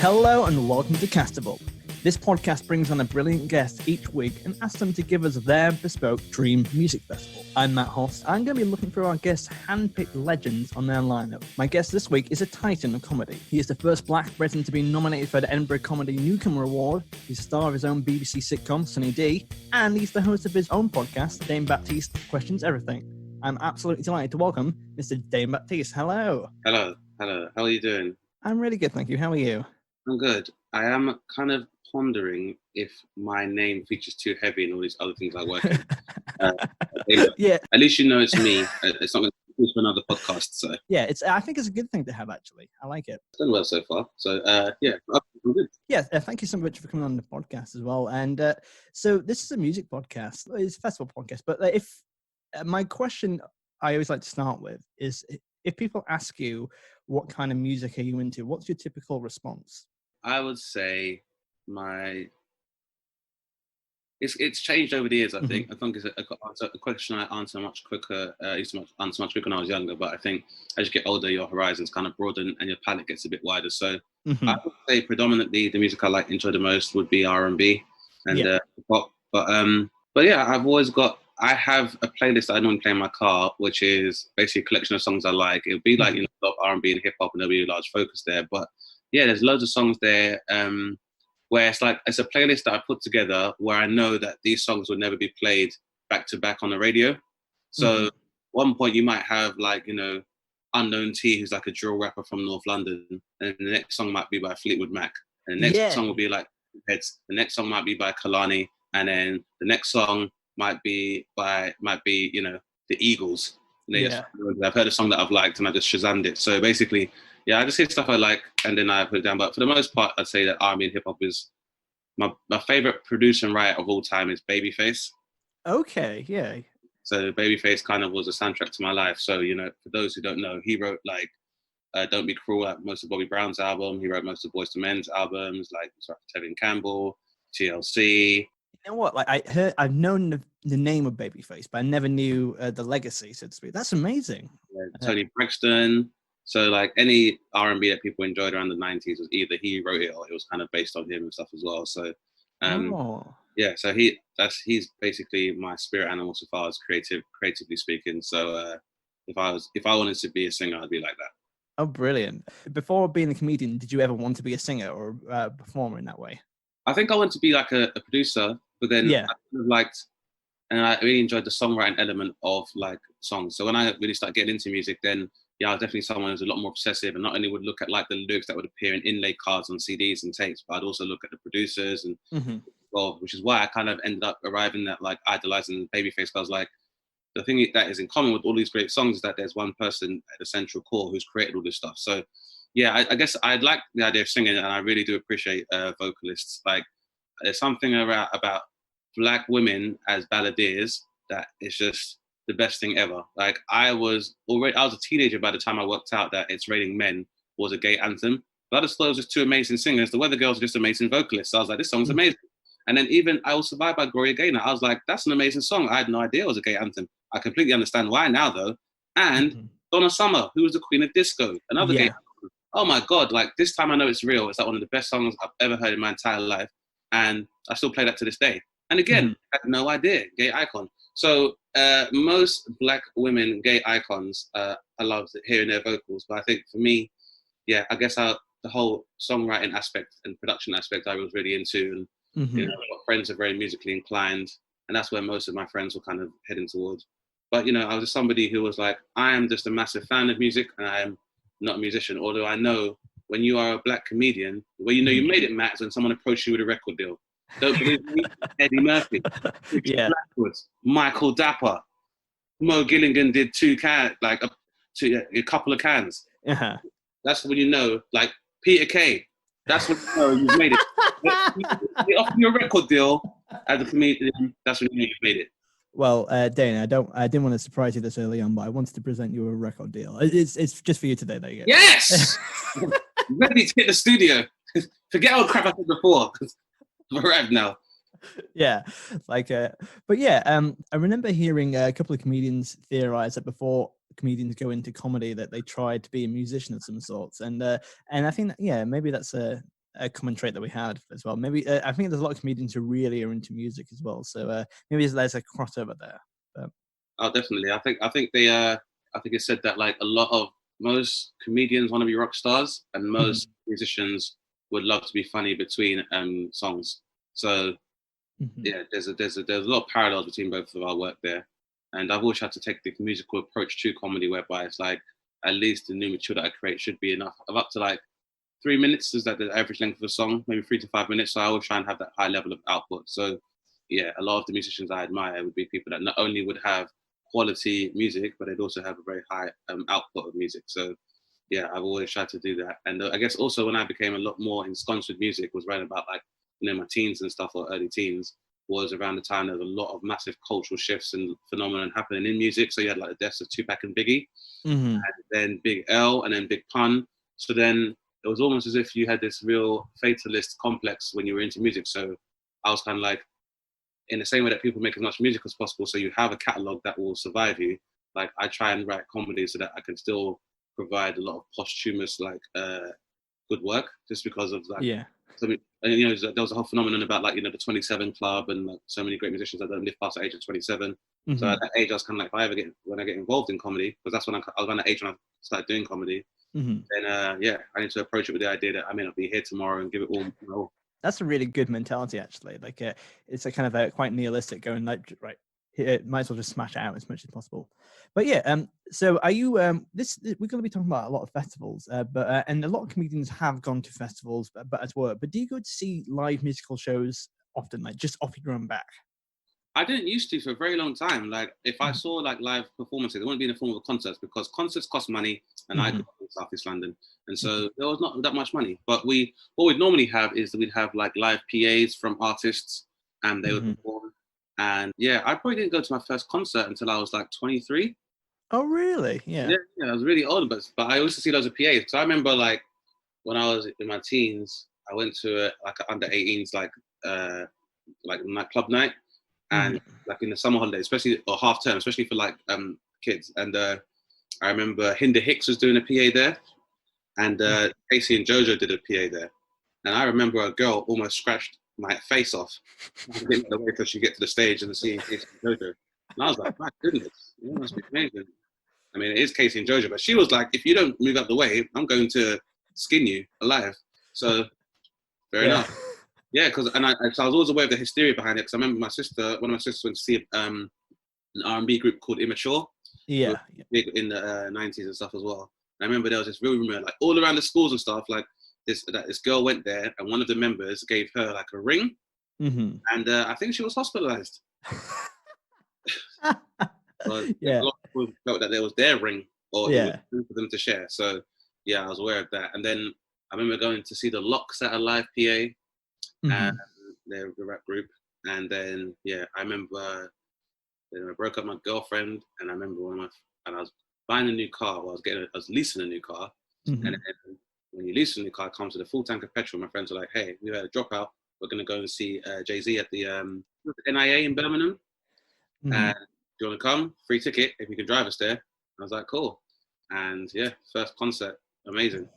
Hello and welcome to Castival. This podcast brings on a brilliant guest each week and asks them to give us their bespoke dream music festival. I'm Matt Host. I'm going to be looking through our guests' hand-picked legends on their lineup. My guest this week is a titan of comedy. He is the first black Briton to be nominated for the Edinburgh Comedy Newcomer Award. He's a star of his own BBC sitcom, Sunny D, and he's the host of his own podcast, Dane Baptiste Questions Everything. I'm absolutely delighted to welcome Mr. Dane Baptiste. Hello. Hello. How are you doing? I'm really good, thank you. How are you? I'm good. I am kind of pondering if my name features too heavy in all these other things I work in. Yeah. At least you know it's me. It's not going to be for another podcast. So Yeah, I think it's a good thing to have, actually. I like it. It's done well so far. So yeah, I'm good. Yeah, thank you so much for coming on the podcast as well. And so this is a music podcast. It's a festival podcast. But if my question I always like to start with is, if people ask you what kind of music are you into, what's your typical response? I would say it's changed over the years. I think it's a question I answer much quicker. Used to answer much quicker when I was younger, but I think as you get older, your horizons kind of broaden and your palette gets a bit wider. So I would say predominantly the music I enjoy the most would be R&B and pop. But yeah, I have a playlist that I normally play in my car, which is basically a collection of songs I like. It would be like, a lot of R&B and hip hop, and there'll be a large focus there. But yeah, there's loads of songs there where it's a playlist that I put together where I know that these songs will never be played back to back on the radio. So one point you might have Unknown T, who's like a drill rapper from North London, and the next song might be by Fleetwood Mac, and the next song will be like Heads. The next song might be by Kalani, and then the next song might be the Eagles. I've heard a song that I've liked and I just Shazammed it. So basically, I just hear stuff I like and then I put it down. But for the most part, I'd say that R&B and hip hop is my favorite producer and writer of all time is Babyface. Okay, yeah. So Babyface kind of was a soundtrack to my life. So for those who don't know, he wrote Don't Be Cruel, like most of Bobby Brown's album. He wrote most of Boyz II Men's albums, like Tevin Campbell, TLC. You know what? I've known the name of Babyface, but I never knew the legacy, so to speak. That's amazing. Yeah, Tony Braxton. So any R&B that people enjoyed around the 90s was either he wrote it or it was kind of based on him and stuff as well. So so he's basically my spirit animal so far as creatively speaking. So if I wanted to be a singer, I'd be like that. Oh, brilliant. Before being a comedian, did you ever want to be a singer or a performer in that way? I think I wanted to be like a producer, but then I kind of liked, and I really enjoyed the songwriting element of like songs. So when I really started getting into music, then I was definitely someone who's a lot more obsessive, and not only would look at like the lyrics that would appear in inlay cards on CDs and tapes, but I'd also look at the producers and which is why I kind of ended up arriving at like idolizing Babyface. I was like, the thing that is in common with all these great songs is that there's one person at the central core who's created all this stuff. So yeah, I guess I like the idea of singing, and I really do appreciate vocalists. Like, there's something about Black women as balladeers that is just the best thing ever. Like, I was a teenager by the time I worked out that It's Raining Men was a gay anthem. But I just thought it was just two amazing singers. The Weather Girls are just amazing vocalists. So I was like, this song's amazing. And then even I Will Survive by Gloria Gaynor, I was like, that's an amazing song. I had no idea it was a gay anthem. I completely understand why now, though. And Donna Summer, who was the queen of disco, another gay anthem. Oh my God, like, This Time I Know It's Real. It's like one of the best songs I've ever heard in my entire life. And I still play that to this day. And again, I had no idea, gay icon. So most Black women, gay icons, I love hearing their vocals. But I think for me, I guess the whole songwriting aspect and production aspect I was really into. And my friends are very musically inclined. And that's where most of my friends were kind of heading towards. But, I was just somebody who was like, I am just a massive fan of music and I am not a musician. Although I know when you are a Black comedian, well, you made it, Matt, when someone approached you with a record deal. Don't believe me? Eddie Murphy, Blackwood, Michael Dapper, Mo Gilligan did a couple of cans. That's when you know, like Peter Kay. That's when you know you've made it. They offer you a record deal as a comedian. That's when you know you've made it. Well, Dane, I didn't want to surprise you this early on, but I wanted to present you a record deal. It's just for you today. There you go. Yes. Ready to hit the studio. Forget all the crap I said before. I've arrived now. Yeah, but yeah, I remember hearing a couple of comedians theorize that before comedians go into comedy that they tried to be a musician of some sorts, and I think maybe that's common trait that we had as well. Maybe I think there's a lot of comedians who really are into music as well. So maybe there's a crossover there. But... Oh, definitely. I think they I think it said that like most comedians want to be rock stars, and most musicians would love to be funny between songs. So yeah, there's a lot of parallels between both of our work there. And I've always had to take the musical approach to comedy, whereby it's like at least the new material that I create should be enough of up to like 3 minutes is like the average length of a song, maybe 3 to 5 minutes. So I always try and have that high level of output. So yeah, a lot of the musicians I admire would be people that not only would have quality music, but they'd also have a very high output of music. So yeah, I've always tried to do that. And I guess also when I became a lot more ensconced with music was right about like, my teens and stuff, or early teens, was around the time there was a lot of massive cultural shifts and phenomenon happening in music. So you had like the deaths of Tupac and Biggie, and then Big L, and then Big Pun. So then it was almost as if you had this real fatalist complex when you were into music. So I was kind of like, in the same way that people make as much music as possible, so you have a catalog that will survive you. Like I try and write comedy so that I can still provide a lot of posthumous good work, just because of that. Yeah. So, there was a whole phenomenon about like, the 27 Club and like so many great musicians that don't live past the age of 27. So at that age, I was kind of like, when I get involved in comedy, because that's when I was around that age when I started doing comedy. Then I need to approach it with the idea that I may not be here tomorrow and give it all. That's a really good mentality, actually. Like it's a kind of a quite nihilistic, going like, right, might as well just smash it out as much as possible. But yeah, so are you? We're going to be talking about a lot of festivals, but and a lot of comedians have gone to festivals, but as work. But do you go to see live musical shows often, like just off your own back? I didn't used to for a very long time. Like if I saw like live performances, it wouldn't be in the form of concerts, because concerts cost money, and I grew up in South East London, and so there was not that much money. But what we'd normally have is that we'd have like live PAs from artists, and they would perform. And yeah, I probably didn't go to my first concert until I was like 23. Oh, really? Yeah. Yeah, I was really old, but I used to see loads of PAs. So I remember like when I was in my teens, I went to like an under 18s like club night, and like in the summer holidays, especially, or half term, especially for like kids. And I remember Hinder Hicks was doing a PA there, and Casey and Jojo did a PA there. And I remember a girl almost scratched my face off. I didn't know wait till she get to the stage and see Casey and Jojo. And I was like, my goodness, it must be amazing. I mean, it is Casey and Jojo, but she was like, if you don't move out the way, I'm going to skin you alive. So fair enough. Yeah, because so I was always aware of the hysteria behind it. Because I remember one of my sisters went to see an R&B group called Immature. Yeah. Big in the 90s and stuff as well. And I remember there was this real rumor, like all around the schools and stuff, like this girl went there, and one of the members gave her like a ring, and I think she was hospitalized. But a lot of people felt that it was their ring, or it was for them to share. So yeah, I was aware of that. And then I remember going to see the Locks at a live PA, and their rap group. And then I remember I broke up with my girlfriend, and I remember and I was buying a new car. Well, I was leasing a new car, and then when you lease a new car, it comes with a full tank of petrol. My friends were like, "Hey, we had a dropout. We're gonna go and see Jay-Z at the NIA in Birmingham. Do you want to come? Free ticket if you can drive us there." I was like, "Cool." And first concert, amazing.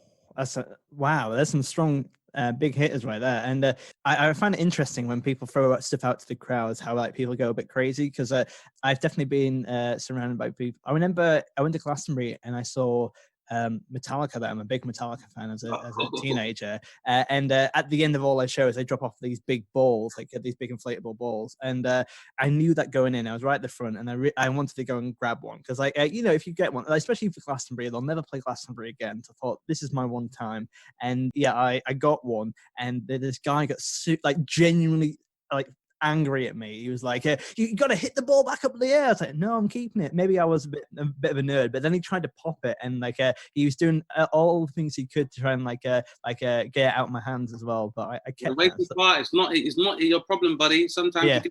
Wow, there's some strong big hitters right there. And I find it interesting when people throw stuff out to the crowds, how like people go a bit crazy, because I've definitely been surrounded by people. I remember I went to Glastonbury and I saw Metallica there. I'm a big Metallica fan as a teenager, and at the end of all their shows they drop off these big balls, like these big inflatable balls, and I knew that going in. I was right at the front, and I wanted to go and grab one, because like if you get one, especially for Glastonbury, they'll never play Glastonbury again, so I thought this is my one time. And I got one, and this guy got genuinely like angry at me. He was like, you got to hit the ball back up in the air. I was like, no, I'm keeping it. Maybe I was a bit of a nerd, but then he tried to pop it, and he was doing all the things he could to try and get it out of my hands as well. But I kept it's not your problem, buddy. Sometimes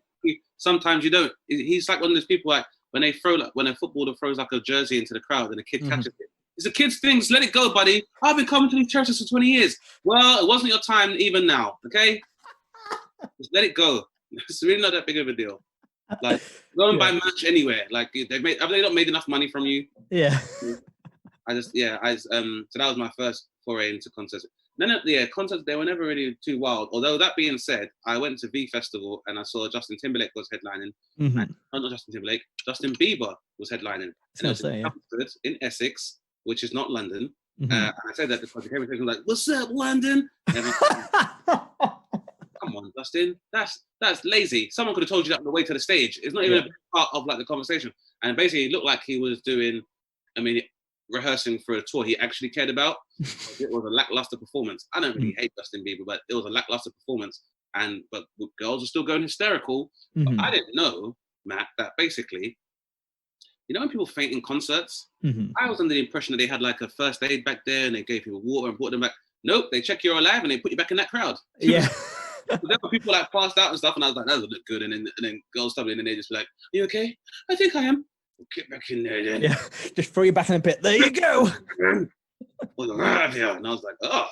sometimes you don't. He's like one of those people, like when a footballer throws like a jersey into the crowd and a kid catches it. It's a kid's thing. Just let it go, buddy. I've been coming to these churches for 20 years. Well, it wasn't your time even now, okay? Just let it go. It's really not that big of a deal. Like, go and buy merch anywhere. Like, have they not made enough money from you? Yeah. So that was my first foray into concerts. Concerts, they were never really too wild. Although that being said, I went to V Festival and I saw Justin Timberlake was headlining. And, not Justin Timberlake, Justin Bieber was headlining. And it was in Essex, which is not London. And I said that because the came was like, "What's up, London?" And come on, Justin, that's lazy. Someone could have told you that on the way to the stage. It's not even a big part of like the conversation. And basically, it looked like he was doing, rehearsing for a tour he actually cared about. It was a lackluster performance. I don't really hate Justin Bieber, but it was a lackluster performance. But girls are still going hysterical. But I didn't know, Matt, that basically, when people faint in concerts, I was under the impression that they had like a first aid back there and they gave people water and brought them back. Nope, they check you're alive and they put you back in that crowd. Yeah. There were people like passed out and stuff, and I was like, that doesn't look good. And then girls stopped me and they just be like, "You okay?" "I think I am." "Get back in there then." Yeah, just throw you back in a bit. There you go. And I was like, oh.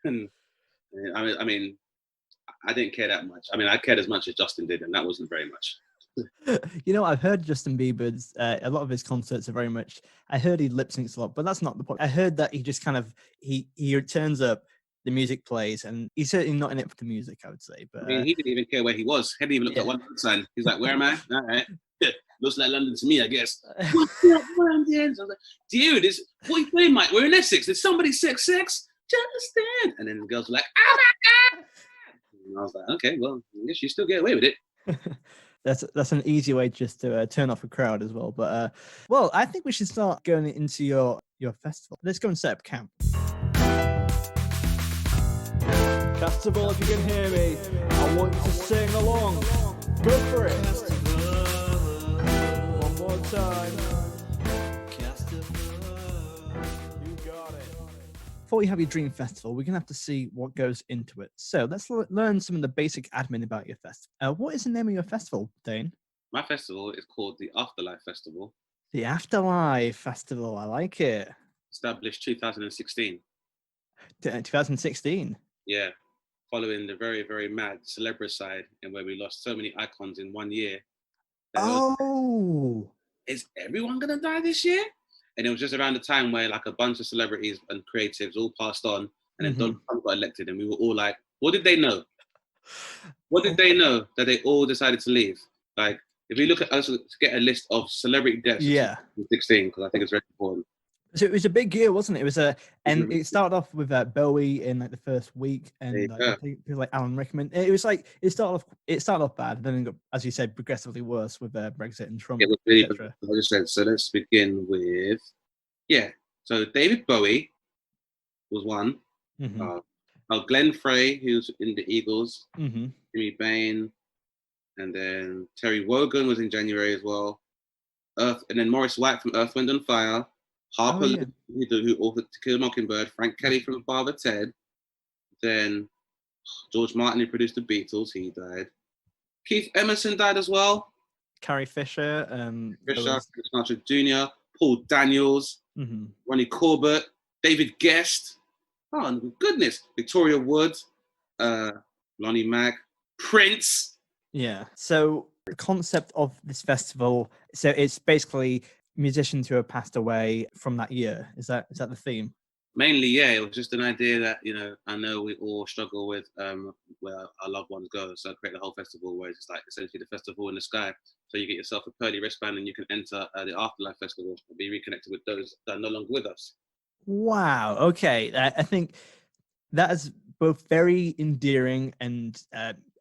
And I didn't care that much. I cared as much as Justin did, and that wasn't very much. I've heard Justin Bieber's, a lot of his concerts are very much, I heard he lip syncs a lot, but that's not the point. I heard that he just kind of, he turns up, the music plays, and he's certainly not in it for the music, I would say. But he didn't even care where he was. He didn't even look at one sign. He's like, "Where am I?" "All right. Looks like London to me, I guess." "What's up, London?" So I was like, "Dude, what are you playing, Mike? We're in Essex. Did somebody sex? Justin." And then the girls were like, "Oh my God." And I was like, okay, well, I guess you still get away with it. That's an easy way just to turn off a crowd as well. But well, I think we should start going into your festival. Let's go and set up camp. Castival, if you can hear me, I want you to sing along. Go for it. One more time. You got it. Before you have your dream festival, we're going to have to see what goes into it. So let's learn some of the basic admin about your festival. What is the name of your festival, Dane? My festival is called the Afterlife Festival. The Afterlife Festival, I like it. Established 2016. 2016? Yeah. Following the very, very mad Celebricide, and where we lost so many icons in 1 year. Is everyone going to die this year? And it was just around the time where like a bunch of celebrities and creatives all passed on, and then Donald Trump got elected, and we were all like, what did they know? What did they know that they all decided to leave? Like, if we look at us to get a list of celebrity deaths, 2016, because I think it's very important. So it was a big year, wasn't it? And it started off with Bowie in like the first week, and people like Alan Rickman. It was like it started off bad, and then it got, as you said, progressively worse with Brexit and Trump. It was really bad. I just said, so let's begin with So David Bowie was one. Glenn Frey, who's in the Eagles. Jimmy Bain, and then Terry Wogan was in January as well. And then Maurice White from Earth, Wind and Fire. Harper, who authored To Kill a Mockingbird. Frank Kelly from Father Ted. Then George Martin, who produced the Beatles, he died. Keith Emerson died as well. Carrie Fisher. Chris Jr., Paul Daniels, Ronnie Corbett, David Guest. Oh, goodness. Victoria Wood, Lonnie Mack, Prince. Yeah. So the concept of this festival, so it's basically musicians who have passed away from that year. Is that the theme? Mainly, yeah. It was just an idea that, I know we all struggle with where our loved ones go. So I created a whole festival where it's just like essentially the festival in the sky. So you get yourself a pearly wristband and you can enter the Afterlife Festival and be reconnected with those that are no longer with us. Wow. Okay. I think that is both very endearing and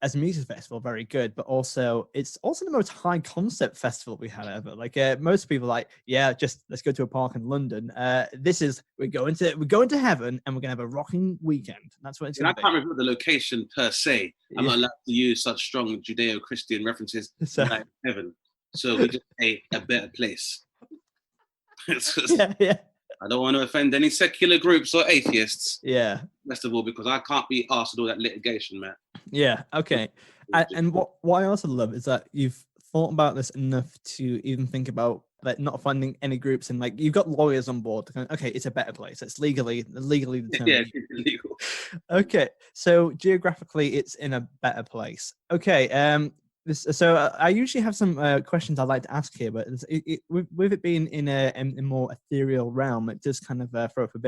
as a music festival, very good, but also it's also the most high concept festival we had ever. Like most people are like, just let's go to a park in London. This is we're going to heaven and we're gonna have a rocking weekend. That's what it's gonna be. I can't remember the location per se. I'm not allowed to use such strong Judeo-Christian references like heaven. So we just say a better place. I don't want to offend any secular groups or atheists. Yeah. Festival, because I can't be asked to do all that litigation, Matt. Yeah. Okay. And what I also love is that you've thought about this enough to even think about like not funding any groups, and like you've got lawyers on board. Okay, it's a better place. It's legally determined. Yeah, it's illegal. Okay. So geographically, it's in a better place. Okay. I usually have some questions I'd like to ask here, but with it being in a more ethereal realm, it does kind of throw up a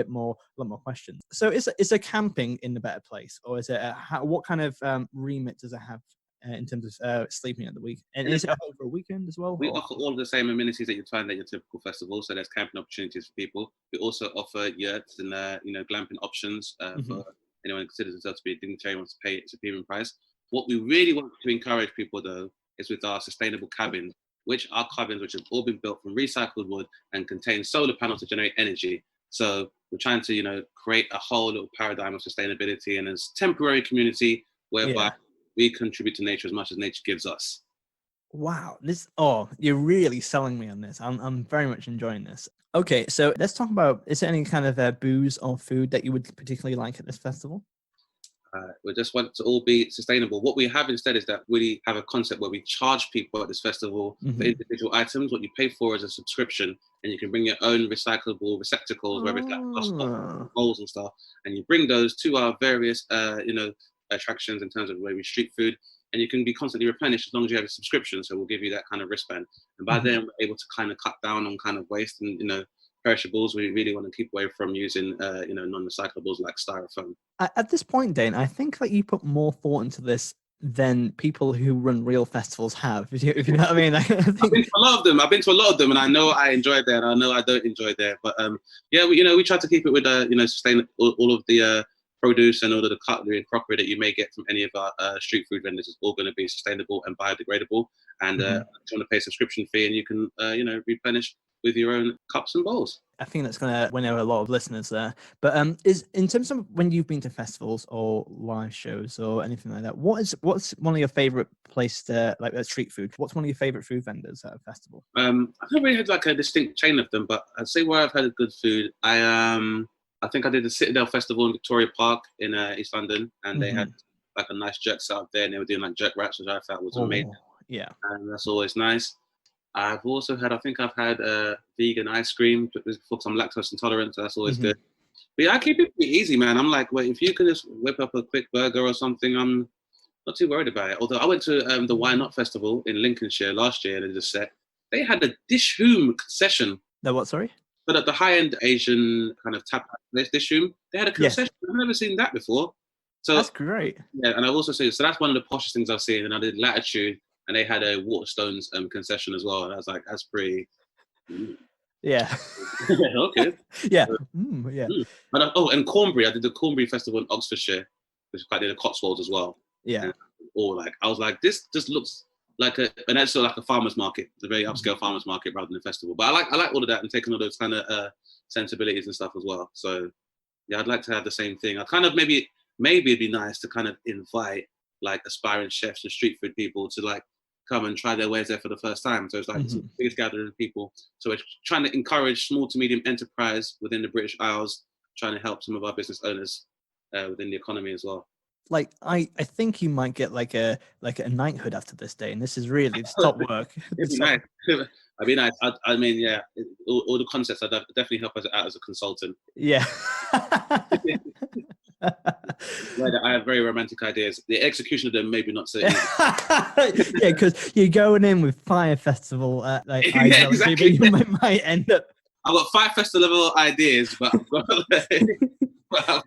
lot more questions. So is a camping in the better place, or is it what kind of remit does it have in terms of sleeping at the week? And is it over a weekend as well? We offer all the same amenities that you'd find at your typical festival. So there's camping opportunities for people. We also offer yurts and glamping options for anyone who considers themselves to be a dignitary and wants to pay a superior price. What we really want to encourage people, though, is with our sustainable cabins, which have all been built from recycled wood and contain solar panels to generate energy. So we're trying to, create a whole little paradigm of sustainability and a temporary community whereby we contribute to nature as much as nature gives us. Wow, you're really selling me on this. I'm very much enjoying this. Okay, so let's talk about, is there any kind of booze or food that you would particularly like at this festival? We just want to all be sustainable. What we have instead is that we have a concept where we charge people at this festival for individual items. What you pay for is a subscription, and you can bring your own recyclable receptacles, whether it's like bowls and stuff, and you bring those to our various, attractions in terms of where we street food, and you can be constantly replenished as long as you have a subscription. So we'll give you that kind of wristband, and by then we're able to kind of cut down on kind of waste and perishables. We really want to keep away from using non-recyclables like styrofoam. At this point, Dane, I think that you put more thought into this than people who run real festivals have. If you know what I mean. I've been to a lot of them, and I know I enjoy that. I know I don't enjoy that, but we try to keep it with sustain all of the produce and all of the cutlery and crockery that you may get from any of our street food vendors is all going to be sustainable and biodegradable. And you want to pay a subscription fee, and you can replenish with your own cups and bowls. I think that's going to win over a lot of listeners there. But is in terms of when you've been to festivals or live shows or anything like that, what's one of your favorite places to like street food? What's one of your favorite food vendors at a festival? I've never really had like a distinct chain of them, but I'd say where I've had good food. I think I did the Citadel Festival in Victoria Park in East London, and they had like a nice jerk set up there, and they were doing like jerk wraps, which I thought was amazing. Yeah, and that's always nice. I've had vegan ice cream because I'm lactose intolerant, so that's always good. But yeah, I keep it pretty easy, man. I'm like, well, if you can just whip up a quick burger or something, I'm not too worried about it. Although I went to the Why Not Festival in Lincolnshire last year, and they just said they had a dish room concession. The what? Sorry. But at the high-end Asian kind of tap dish room, they had a concession. I've never seen that before. So that's great. Yeah, and I've also seen, so that's one of the poshest things I've seen. And I did Latitude, and they had a Waterstones concession as well. And I was like, that's pretty. Yeah. Okay. Yeah. But, and Cornbury. I did the Cornbury Festival in Oxfordshire, which I did the Cotswolds as well. Yeah. I was like, this just looks like and that's sort of like a farmer's market, a very upscale farmer's market rather than a festival. But I like all of that and taking all those kind of sensibilities and stuff as well. So yeah, I'd like to have the same thing. I kind of maybe it'd be nice to kind of invite like aspiring chefs and street food people to like come and try their wares there for the first time. So it's like it's the biggest gathering of people. So we're trying to encourage small to medium enterprise within the British Isles, trying to help some of our business owners within the economy as well. Like I think you might get like a knighthood after this day, and this is really top work. It'd be nice. I'd be nice. I mean, yeah, all the concepts I'd definitely help us out as a consultant. Yeah. I have very romantic ideas. The execution of them maybe not so easy. Yeah, because you're going in with Fire Festival exactly. You might end up. I've got 5 festival ideas, but I've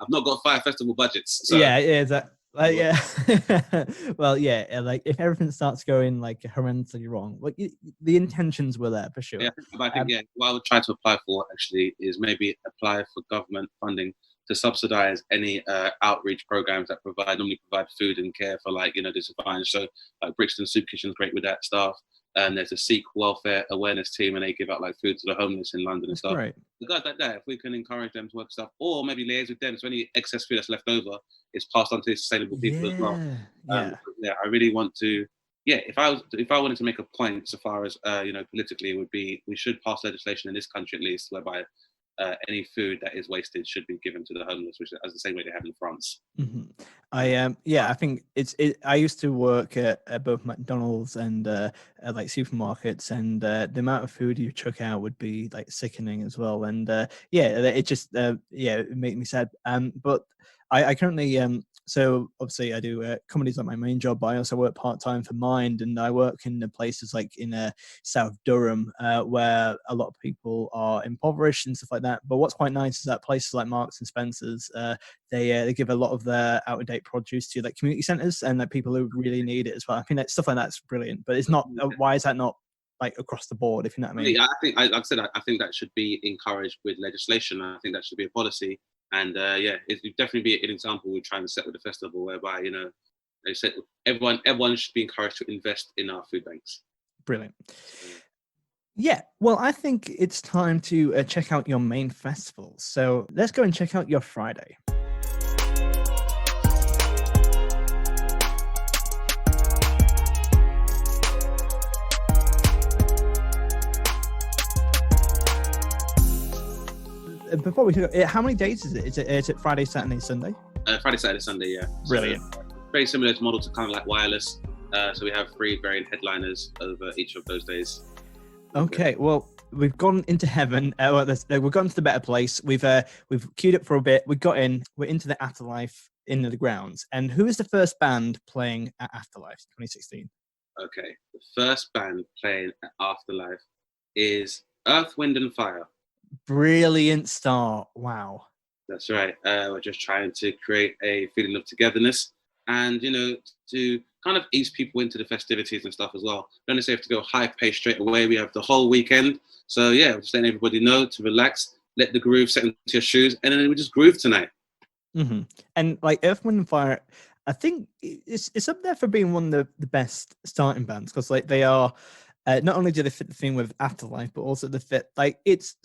not got 5 festival budgets. So. Yeah, exactly. Well, yeah, like if everything starts going like horrendously wrong, like the intentions were there for sure. Yeah, but I think what I would try to apply for actually is maybe apply for government funding to subsidize any outreach programs that normally provide food and care for like the disadvantaged. So like Brixton Soup Kitchen's great with that stuff. And there's a Sikh welfare awareness team, and they give out like food to the homeless in London and stuff. Right. The guys like that, if we can encourage them to work stuff, or maybe liaise with them, so any excess food that's left over is passed on to sustainable people as well. I really want to. Yeah, if I wanted to make a point, so far as politically, it would be we should pass legislation in this country at least, whereby any food that is wasted should be given to the homeless, which is the same way they have in France. I think I used to work at both McDonald's and like supermarkets, and the amount of food you chuck out would be like sickening as well. And it just it made me sad. But I currently So obviously I do comedy's like my main job, but I also work part-time for Mind, and I work in the places like in South Durham, where a lot of people are impoverished and stuff like that. But what's quite nice is that places like Marks and Spencer's, they give a lot of their out-of-date produce to like community centres and like people who really need it as well. I think that stuff like that's brilliant, but it's not. Why is that not like across the board? If you know what I mean? Yeah, I think, like I said, I think that should be encouraged with legislation. I think that should be a policy. And it would definitely be an example we're trying to set with the festival, whereby they said everyone should be encouraged to invest in our food banks. Brilliant. Yeah, well, I think it's time to check out your main festival. So let's go and check out your Friday. Before we go, how many days is it? Is it Friday, Saturday, Sunday? Friday, Saturday, Sunday, yeah. Brilliant. So, very similar to model to kind of like Wireless. So we have 3 varying headliners over each of those days. Okay, well, we've gone into heaven. We've gone to the better place. We've queued up for a bit. We got in. We're into the Afterlife, into the grounds. And who is the first band playing at Afterlife 2016? Okay, the first band playing at Afterlife is Earth, Wind and Fire. Brilliant start. Wow. That's right. We're just trying to create a feeling of togetherness and, to kind of ease people into the festivities and stuff as well. Don't necessarily have to go high pace straight away. We have the whole weekend. So, yeah, just letting everybody know to relax, let the groove set into your shoes, and then we just groove tonight. Mm-hmm. And like Earth, Wind and Fire, I think it's up there for being one of the best starting bands because like they are. Not only do they fit the theme with Afterlife, but also they fit like it's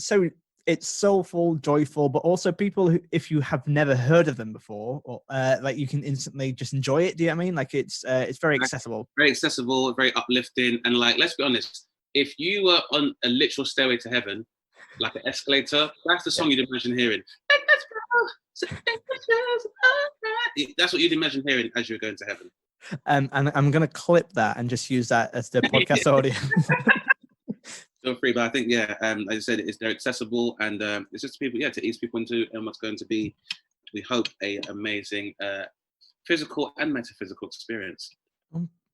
soulful, joyful, but also people who, if you have never heard of them before, or like you can instantly just enjoy it. Do you know what I mean? Like it's very accessible. Very accessible, very uplifting, and like let's be honest, if you were on a literal stairway to heaven, like an escalator, that's the song you'd imagine hearing. That's what you'd imagine hearing as you're going to heaven. And I'm going to clip that and just use that as the podcast audio. Feel free, but I think, as I said, they're accessible and it's just people, to ease people into and what's going to be, we hope, a amazing physical and metaphysical experience.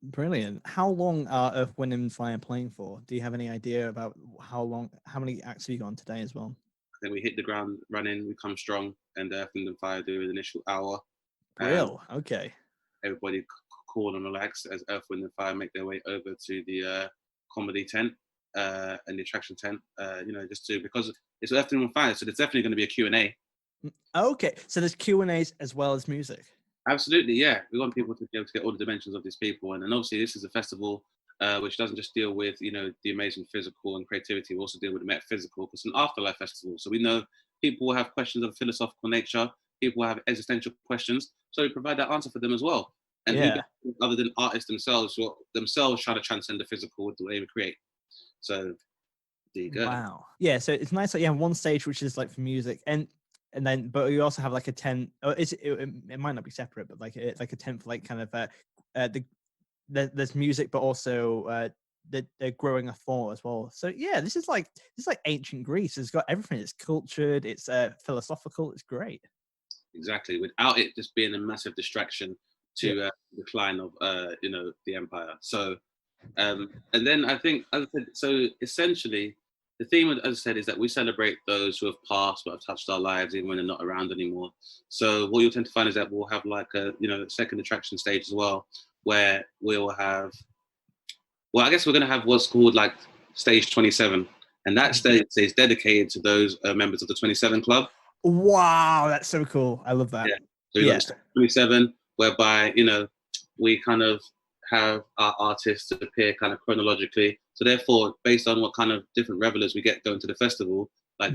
Brilliant. How long are Earth, Wind and Fire playing for? Do you have any idea about how many acts have you got on today as well? I think we hit the ground running, we come strong, and Earth, Wind and Fire do an initial hour. Okay. Everybody cool and relax as Earth, Wind and Fire make their way over to the comedy tent and the attraction tent, because it's Earth, Wind and Fire, so there's definitely going to be a Q&A. Okay, so there's Q&As as well as music. Absolutely, yeah. We want people to be able to get all the dimensions of these people, and obviously this is a festival which doesn't just deal with the amazing physical and creativity. We also deal with the metaphysical. It's an afterlife festival, so we know people will have questions of a philosophical nature. People will have existential questions, so we provide that answer for them as well. And other than artists themselves, who are themselves trying to transcend the physical with the way we create. So there you go. Wow. Yeah. So it's nice that you have one stage which is like for music, and then but you also have like a tent. Or it might not be separate, but like it's like a tent for like kind of there's music, but also they're growing a thought as well. So yeah, this is like ancient Greece. It's got everything. It's cultured. It's philosophical. It's great. Exactly. Without it just being a massive distraction to the decline of the empire. So and then I think, as I said, so essentially the theme, as I said, is that we celebrate those who have passed but have touched our lives even when they're not around anymore. So what you'll tend to find is that we'll have like a second attraction stage as well, where we'll have, I guess we're going to have what's called like stage 27, and that stage is dedicated to those members of the 27 Club. Wow, that's so cool. I love that. Yeah. So we got 27, whereby, we kind of have our artists appear kind of chronologically. So therefore, based on what kind of different revelers we get going to the festival, like,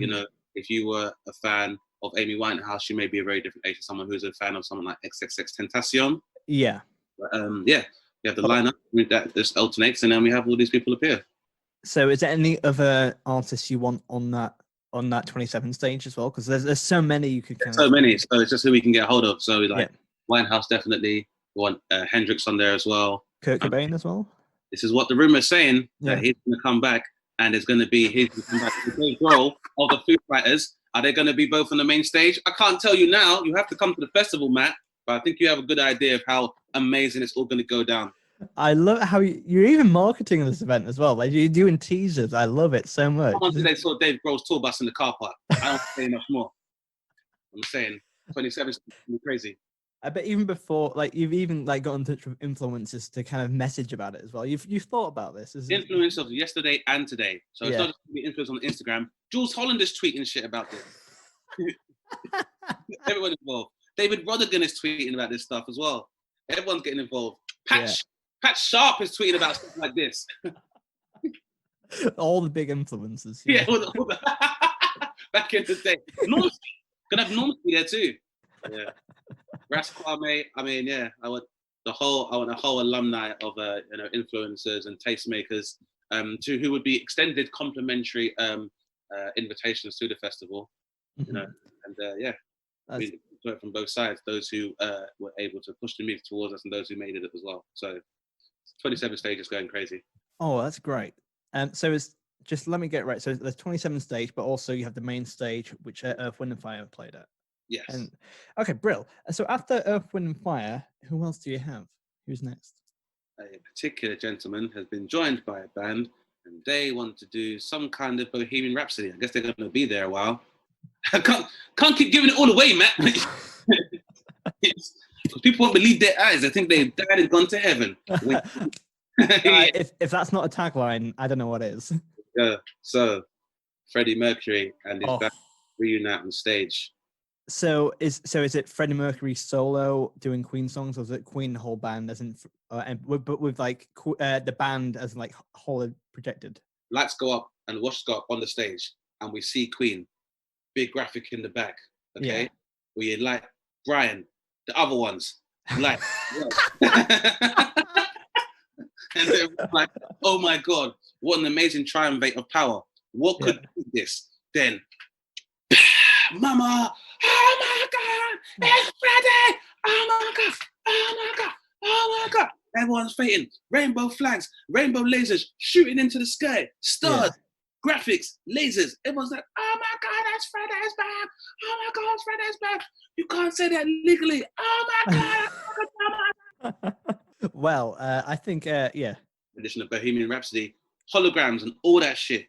if you were a fan of Amy Winehouse, you may be a very different age to someone who's a fan of someone like XXXTentacion. Yeah. We have the lineup that just alternates, and then we have all these people appear. So is there any other artists you want on that 27 stage as well? Because there's so many you could so many, so it's just who we can get a hold of. So Winehouse, definitely. We want Hendrix on there as well. Kurt Cobain as well. This is what the rumor is saying, that he's going to come back, and it's going to be his role of the Foo Fighters. Are they going to be both on the main stage? I can't tell you now. You have to come to the festival, Matt. but I think you have a good idea of how amazing it's all going to go down. I love how you're even marketing this event as well. Like you're doing teasers. I love it so much. Someone today saw Dave Grohl's tour bus in the car park. I don't say much more. I'm saying 27 is crazy. I bet even before, like you've even like got in touch with influencers to kind of message about it as well. You've thought about this. Influence of yesterday and today. So it's not just going to be influence on Instagram. Jules Holland is tweeting shit about this. Everyone involved. David Rodigan is tweeting about this stuff as well. Everyone's getting involved. Pat Sharp is tweeting about stuff like this. All the big influencers. Yeah, all the back in the day. Gonna have Normski there too. Yeah. Ras Kwame. I mean, yeah. I want a whole alumni of influencers and tastemakers who would be extended complimentary invitations to the festival. You know, and we work from both sides. Those who were able to push the music towards us, and those who made it as well. So, 27 stages going crazy. Oh, that's great. So it's just, let me get it right. So there's 27 stage, but also you have the main stage, which Earth, Wind and Fire played at. Yes. And okay, brill. So after Earth, Wind and Fire, who else do you have? Who's next? A particular gentleman has been joined by a band, and they want to do some kind of Bohemian Rhapsody. I guess they're going to be there a while. I can't keep giving it all away, Matt. People won't believe their eyes. I think they've died and gone to heaven. If that's not a tagline, I don't know what is. So, Freddie Mercury and his band reunite on stage. So is it Freddie Mercury solo doing Queen songs, or is it Queen the whole band but with like the band as like whole projected? Lights go up and wash go up on the stage, and we see Queen, big graphic in the back. Okay, yeah. We like Brian, the other ones, like, and they're like, oh my God, what an amazing triumvirate of power! What could do this? Then, Mama. Oh my God! It's Freddie! Oh my God! Oh my God! Oh my God! Everyone's fainting. Rainbow flags, rainbow lasers shooting into the sky. Stars, graphics, lasers. Everyone's like, oh my God, that's Freddie's back! Oh my God, it's Freddie's back! You can't say that legally. Oh my God! Well, I think, Edition of Bohemian Rhapsody, holograms and all that shit.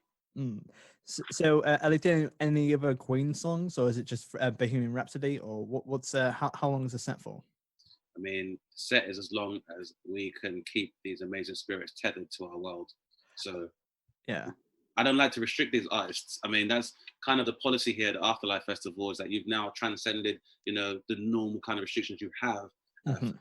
So, are they doing any other Queen songs, or is it just Bohemian Rhapsody, or what's how long is the set for? I mean, the set is as long as we can keep these amazing spirits tethered to our world. So, yeah, I don't like to restrict these artists. I mean, that's kind of the policy here at the Afterlife Festival, is that you've now transcended, the normal kind of restrictions you have. I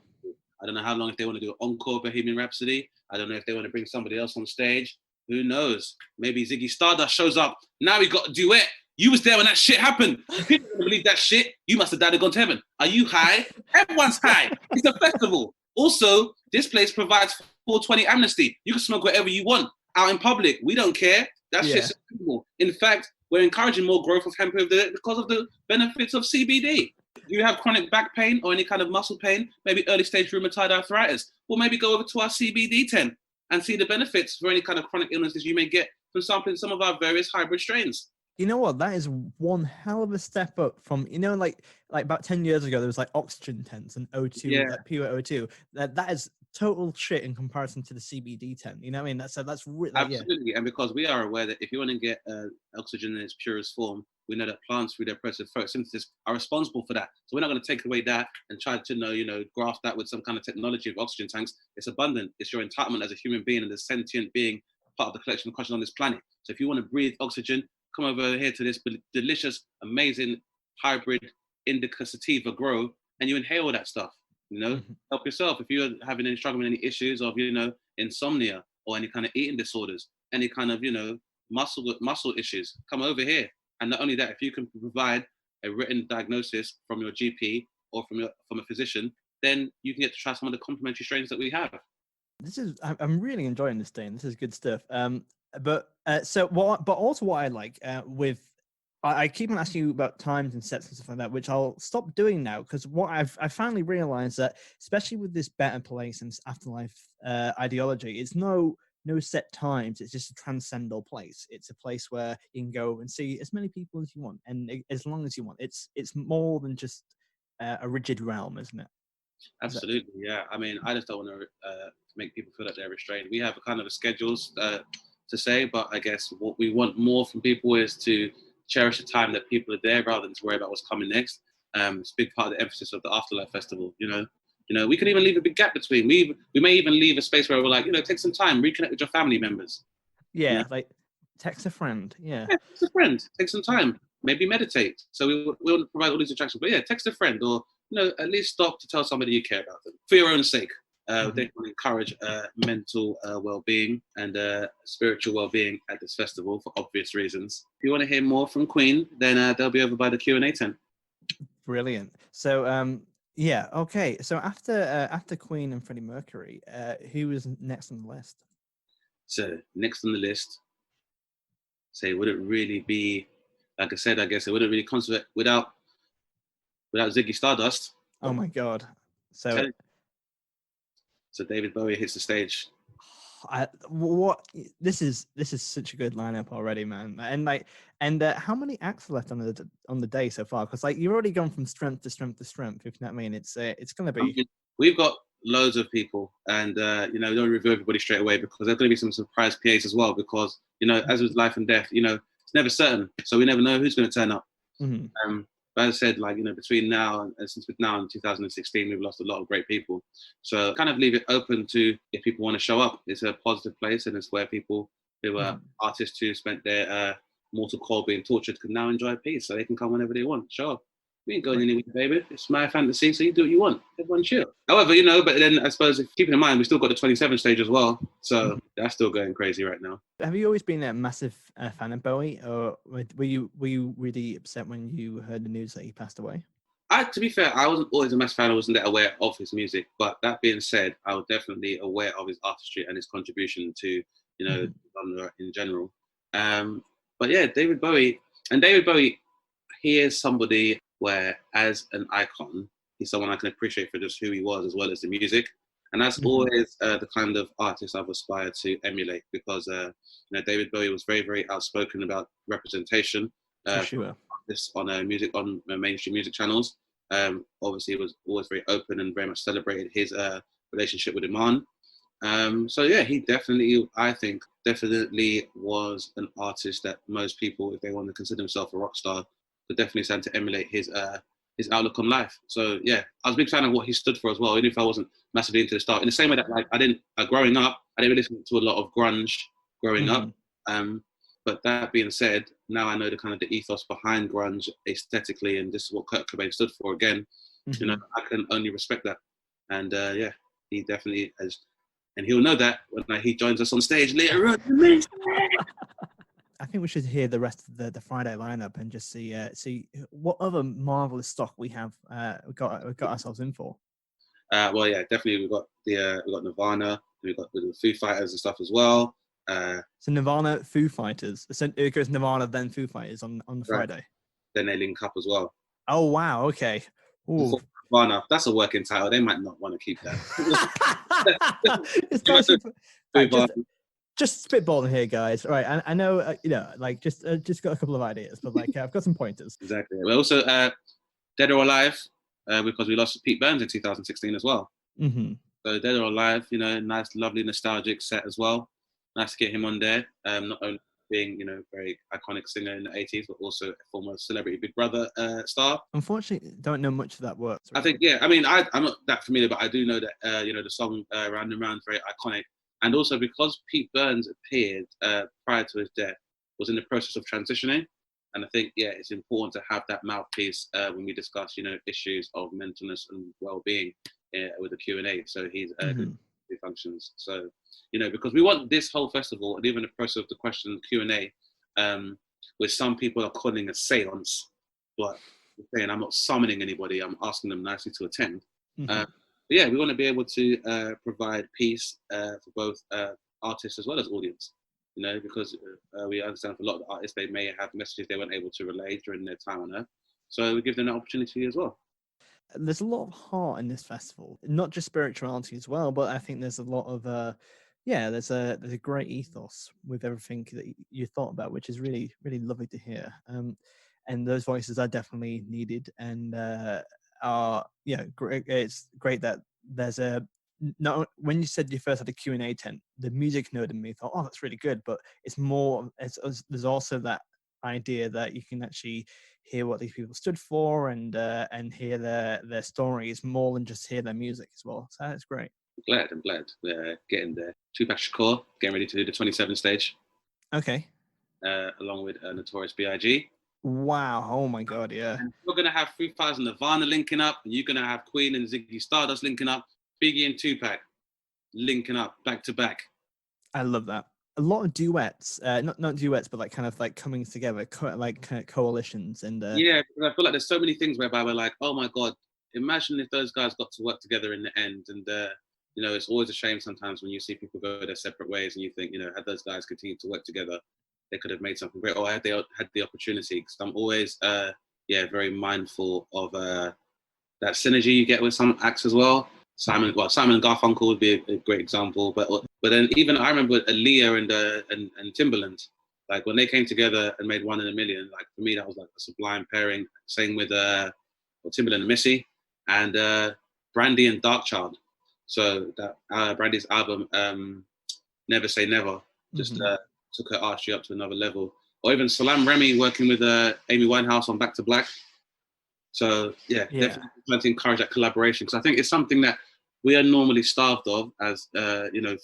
don't know how long, if they want to do an encore Bohemian Rhapsody. I don't know if they want to bring somebody else on stage. Who knows? Maybe Ziggy Stardust shows up. Now we got a duet. You was there when that shit happened. People don't believe that shit. You must have died and gone to heaven. Are you high? Everyone's high. It's a festival. Also, this place provides 420 amnesty. You can smoke whatever you want out in public. We don't care. That shit's illegal. In fact, we're encouraging more growth of hemp because of the benefits of CBD. Do you have chronic back pain or any kind of muscle pain, maybe early stage rheumatoid arthritis? Well, maybe go over to our CBD tent and see the benefits for any kind of chronic illnesses you may get from sampling some of our various hybrid strains. You know what? That is one hell of a step up from, like about 10 years ago, there was like oxygen tents and O2, like pure O2. That is total shit in comparison to the CBD tent. You know what I mean? That's really, absolutely. And because we are aware that if you want to get oxygen in its purest form, we know that plants through their process of photosynthesis are responsible for that. So we're not going to take away that and try to, graft that with some kind of technology of oxygen tanks. It's abundant. It's your entitlement as a human being and a sentient being, part of the collection of consciousness on this planet. So if you want to breathe oxygen, come over here to this delicious, amazing hybrid indica sativa grow, and you inhale that stuff. Help yourself. If you're having any struggle with any issues of, insomnia or any kind of eating disorders, any kind of, muscle issues, come over here. And not only that, if you can provide a written diagnosis from your GP or from a physician, then you can get to try some of the complementary strains that we have. I'm really enjoying this, Dane. This is good stuff. But also what I like I keep on asking you about times and sets and stuff like that, which I'll stop doing now, because what I finally realized that, especially with this Better Place and Afterlife ideology, it's no set times. It's just a transcendental place. It's a place where you can go and see as many people as you want, and as long as you want. It's more than just a rigid realm, isn't it? Absolutely, yeah. I mean, I just don't want to make people feel that they're restrained. We have a kind of a schedules to say, but I guess what we want more from people is to cherish the time that people are there rather than to worry about what's coming next. It's a big part of the emphasis of the Afterlife Festival. We could even leave a big gap between. We may even leave a space where we're like, take some time, reconnect with your family members. Yeah, like text a friend. Yeah, text a friend. Take some time. Maybe meditate. So we won't provide all these attractions, but yeah, text a friend or at least stop to tell somebody you care about them for your own sake. They want to encourage mental well-being and spiritual well-being at this festival for obvious reasons. If you want to hear more from Queen, then they'll be over by the Q&A tent. Brilliant. So yeah, okay. So after Queen and Freddie Mercury, who was next on the list? So next on the list, would it really be, like I said, I guess it wouldn't really concert without Ziggy Stardust. Oh my God! So David Bowie hits the stage. This is such a good lineup already, man. And how many acts are left on the day so far? Because you've already gone from strength to strength to strength. If you know what I mean, it's going to be. We've got loads of people, and don't reveal everybody straight away because there's going to be some surprise PAs as well. Because as with life and death, it's never certain, so we never know who's going to turn up. Mm-hmm. But as I said, between now and since now and 2016, we've lost a lot of great people. So kind of leave it open to if people want to show up. It's a positive place, and it's where people who are artists who spent their mortal coil being tortured can now enjoy peace, so they can come whenever they want. Show up. We ain't going anywhere, baby. It's my fantasy, so you do what you want. Everyone chill. However, but then I suppose keeping in mind, we still got the 27 stage as well. So that's still going crazy right now. Have you always been a massive fan of Bowie, or were you really upset when you heard the news that he passed away? To be fair, I wasn't always a massive fan. I wasn't that aware of his music. But that being said, I was definitely aware of his artistry and his contribution to, genre in general. But yeah, David Bowie, he is somebody where, as an icon, he's someone I can appreciate for just who he was as well as the music. And that's always the kind of artist I've aspired to emulate because, David Bowie was very, very outspoken about representation. For sure. On music on mainstream music channels. Obviously, he was always very open and very much celebrated his relationship with Iman. So yeah, he I think, definitely was an artist that most people, if they want to consider themselves a rock star, could definitely stand to emulate his outlook on life. So yeah, I was a big fan of what he stood for as well, even if I wasn't massively into the start. In the same way that growing up, I didn't listen to a lot of grunge growing up. But that being said, now I know the kind of the ethos behind grunge aesthetically, and this is what Kurt Cobain stood for. Again, I can only respect that. And yeah, he definitely has, and he'll know that when he joins us on stage later on. I think we should hear the rest of the Friday lineup and just see what other marvelous stock we have got ourselves in for. Well, yeah, definitely we've got Nirvana, we've got the Foo Fighters and stuff as well. So Nirvana, Foo Fighters. So it goes Nirvana, then Foo Fighters on the Friday. Then they link up as well. Oh wow! Okay. Nirvana, that's a working title. They might not want to keep that. Just spitballing here, guys. All right, I know just got a couple of ideas, but I've got some pointers. Exactly. We're also Dead or Alive because we lost Pete Burns in 2016 as well. Mm-hmm. So Dead or Alive, nice, lovely, nostalgic set as well. Nice to get him on there. Not only being, very iconic singer in the 80s, but also a former Celebrity Big Brother star. Unfortunately, don't know much of that work. I think, yeah, I mean, I'm not that familiar, but I do know that, the song Round and Round is very iconic. And also because Pete Burns appeared prior to his death, was in the process of transitioning. And I think, yeah, it's important to have that mouthpiece when we discuss, issues of mentalness and well-being with the Q&A. So he's good functions. So, because we want this whole festival and even the process of the question Q&A, where some people are calling a seance, but saying I'm not summoning anybody, I'm asking them nicely to attend. But yeah, we want to be able to provide peace for both artists as well as audience, because we understand for a lot of the artists, they may have messages they weren't able to relay during their time on Earth. So we give them that opportunity as well. There's a lot of heart in this festival, not just spirituality as well, but I think there's a lot of there's a great ethos with everything that you thought about, which is really, really lovely to hear. And those voices are definitely needed. And are, great. It's great that there's when you said you first had a Q&A tent, the music nerd in me thought, oh, that's really good, but it's more, there's also that idea that you can actually hear what these people stood for and hear their stories more than just hear their music as well. So that's great. I'm glad we're getting there. Tupac Shakur getting ready to do the 27 stage. Okay. Along with Notorious B.I.G. Wow! Oh my God! Yeah. And we're gonna have 3000 Nirvana linking up, and you're gonna have Queen and Ziggy Stardust linking up, Biggie and Tupac linking up back to back. I love that. A lot of duets, not duets, but like kind of like coming together, like kind of coalitions and. Yeah, because I feel like there's so many things whereby we're like, oh my God, imagine if those guys got to work together in the end. And it's always a shame sometimes when you see people go their separate ways, and you think, had those guys continued to work together, they could have made something great, or had they had the opportunity. Because I'm always, very mindful of that synergy you get with some acts as well. Simon and Garfunkel would be a great example, but then even I remember Aaliyah and Timbaland, like when they came together and made One in a Million. Like for me, that was like a sublime pairing. Same with Timbaland and Missy, and Brandy and Darkchild. So that Brandy's album, Never Say Never, just took her artistry up to another level. Or even Salam Remy working with Amy Winehouse on Back to Black. So definitely trying to encourage that collaboration, because I think it's something that we are normally starved of as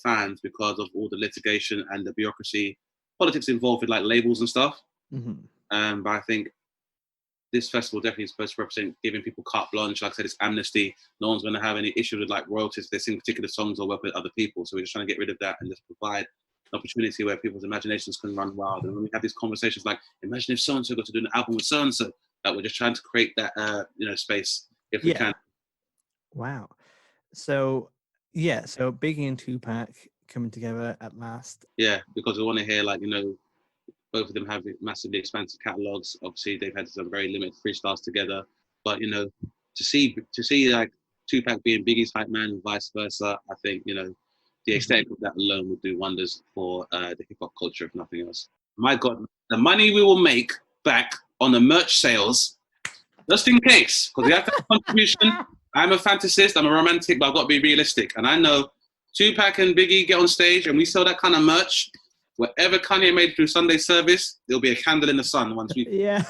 fans, because of all the litigation and the bureaucracy, politics involved with like labels and stuff. Mm-hmm. But I think this festival definitely is supposed to represent giving people carte blanche. Like I said, it's amnesty. No one's going to have any issue with like royalties if they sing particular songs or work with other people. So we're just trying to get rid of that and just provide an opportunity where people's imaginations can run wild. And when we have these conversations like, imagine if so-and-so got to do an album with so-and-so, that we're just trying to create that space if we can. Wow. So Biggie and Tupac coming together at last. Yeah, because we want to hear both of them have massively expansive catalogs. Obviously, they've had some very limited freestyles together, but to see like Tupac being Biggie's hype man and vice versa, I think the extent of that alone would do wonders for the hip hop culture, if nothing else. My God, the money we will make back on the merch sales, just in case, because we have to have a contribution. I'm a fantasist, I'm a romantic, but I've got to be realistic. And I know Tupac and Biggie get on stage and we sell that kind of merch, whatever Kanye made through Sunday service, there'll be a candle in the sun once we... Yeah.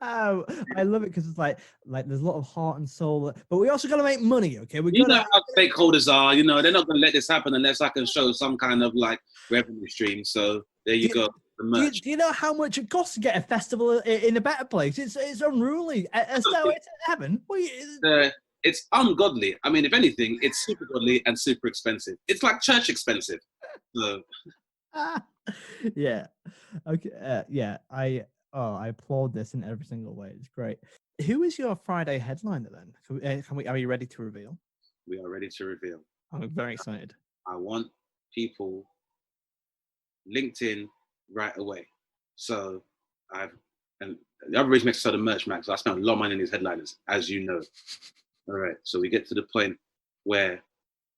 Oh, I love it because it's like there's a lot of heart and soul, but we also got to make money, okay? You know how stakeholders are, they're not going to let this happen unless I can show some kind of like revenue stream. So there you go. Do you know how much it costs to get a festival in a better place? It's unruly. It's heaven. It's ungodly. I mean, if anything, it's super godly and super expensive. It's like church expensive. So. Yeah. Okay. Yeah. I applaud this in every single way. It's great. Who is your Friday headliner then? Are you ready to reveal? We are ready to reveal. I'm very excited. I want people LinkedIn right away. So and the other reason makes us sell the merch, Max. I spent a lot of money on these headliners, as you know. All right. So we get to the point where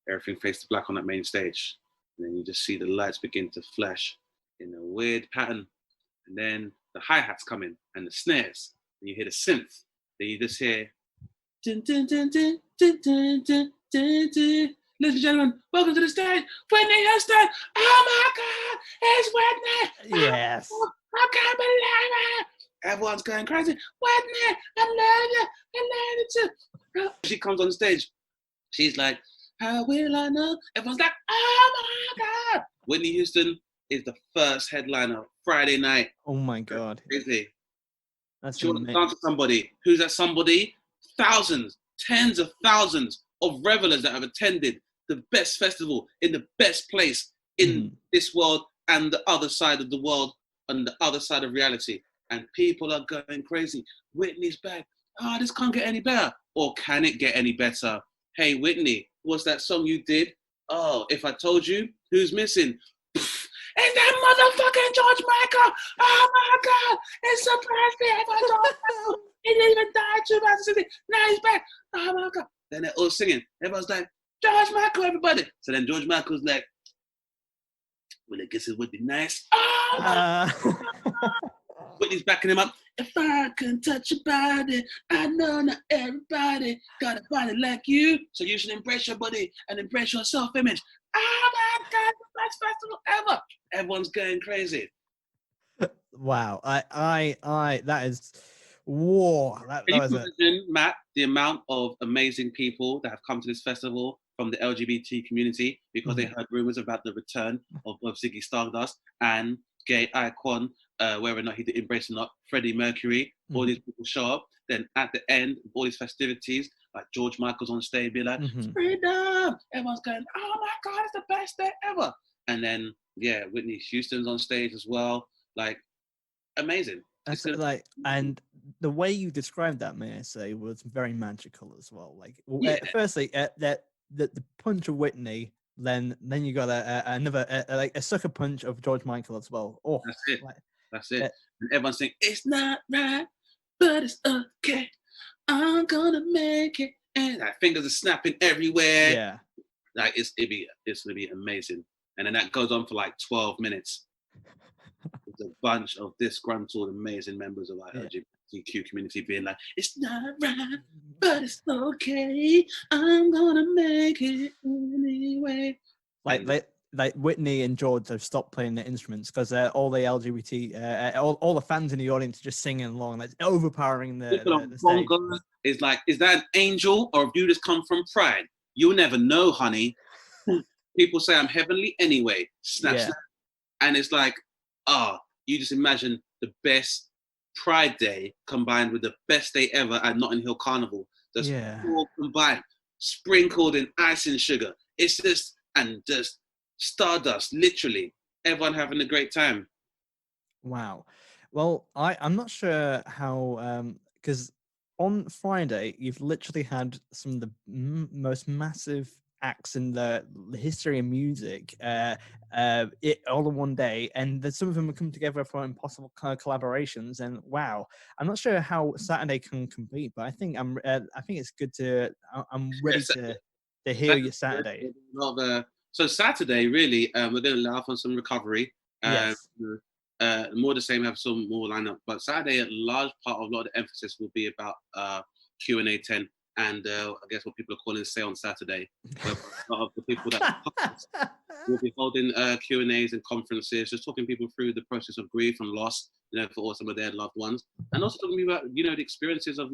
everything fades to black on that main stage. And then you just see the lights begin to flash in a weird pattern. And then the hi-hats come in and the snares. And you hear the synth. Then you just hear dun, dun, dun, dun, dun, dun, dun, dun, dun. Ladies and gentlemen, welcome to the stage, Whitney Houston. Oh my God, it's Whitney. Yes. I can't believe it. Everyone's going crazy. Whitney, I love you. I love you too. She comes on stage. She's like, how will I know? Everyone's like, oh my God. Whitney Houston is the first headliner Friday night. Oh my God. Crazy. That's she wants to dance to somebody. Who's that somebody? Thousands, tens of thousands of revelers that have attended the best festival in the best place in this world and the other side of the world and the other side of reality. And people are going crazy. Whitney's back. Oh, this can't get any better. Or can it get any better? Hey, Whitney, what's that song you did? Oh, if I told you, who's missing? It's that motherfucking George Michael. Oh my God, it surprised me. If I told you, he didn't even die in 2016. Now he's back. Oh my God. Then they're all singing. Everyone's like, George Michael, everybody. So then George Michael's like, well, I guess it would be nice. Oh my God. Whitney's backing him up. If I can touch your body, I know not everybody got a body like you, so you should embrace your body and embrace your self-image. Oh my God, the best festival ever! Everyone's going crazy. Wow, that is war. That Can you was imagine, Matt, the amount of amazing people that have come to this festival from the LGBT community because they heard rumors about the return of Ziggy Stardust and gay icon, whether or not he did embrace or not, Freddie Mercury. All these people show up. Then at the end of all these festivities, like George Michael's on stage, be like, freedom! Everyone's going, oh my God, it's the best day ever. And then, yeah, Whitney Houston's on stage as well. Like, amazing. That's like, and the way you described that, may I say, was very magical as well. Like, firstly, the punch of Whitney, then you got another like a sucker punch of George Michael as well. Oh, that's it. Like, that's it. And everyone's saying it's not right, but it's okay. I'm gonna make it. And like, fingers are snapping everywhere. Yeah, like it's gonna be amazing. And then that goes on for like 12 minutes. It's a bunch of disgruntled, amazing members of our LGBTQ community being like, it's not right, but it's okay. I'm gonna make it anyway. Like Whitney and George have stopped playing their instruments because all the LGBT, all the fans in the audience are just singing along. That's overpowering the stage. Is like, is that an angel or have you just come from pride? You'll never know, honey. People say I'm heavenly anyway. Snap, snap. And it's like, you just imagine the best Pride Day combined with the best day ever at Notting Hill Carnival. Just all combined, sprinkled in icing sugar. It's just stardust, literally. Everyone having a great time. Wow. Well, I'm not sure how, because on Friday, you've literally had some of the most massive acts in the history of music all in one day, and some of them have come together for impossible kind of collaborations. And wow, I'm not sure how Saturday can compete, but I think it's good to. I'm ready to hear your Saturday. So Saturday, really, we're going to laugh on some recovery. Yes. More the same, have some more lineup. But Saturday, a large part of a lot of the emphasis will be about Q&A 10. And I guess what people are calling Say on Saturday. A lot of the people that will be holding Q&As and conferences, just talking people through the process of grief and loss, for some of their loved ones. And also talking about, the experiences of,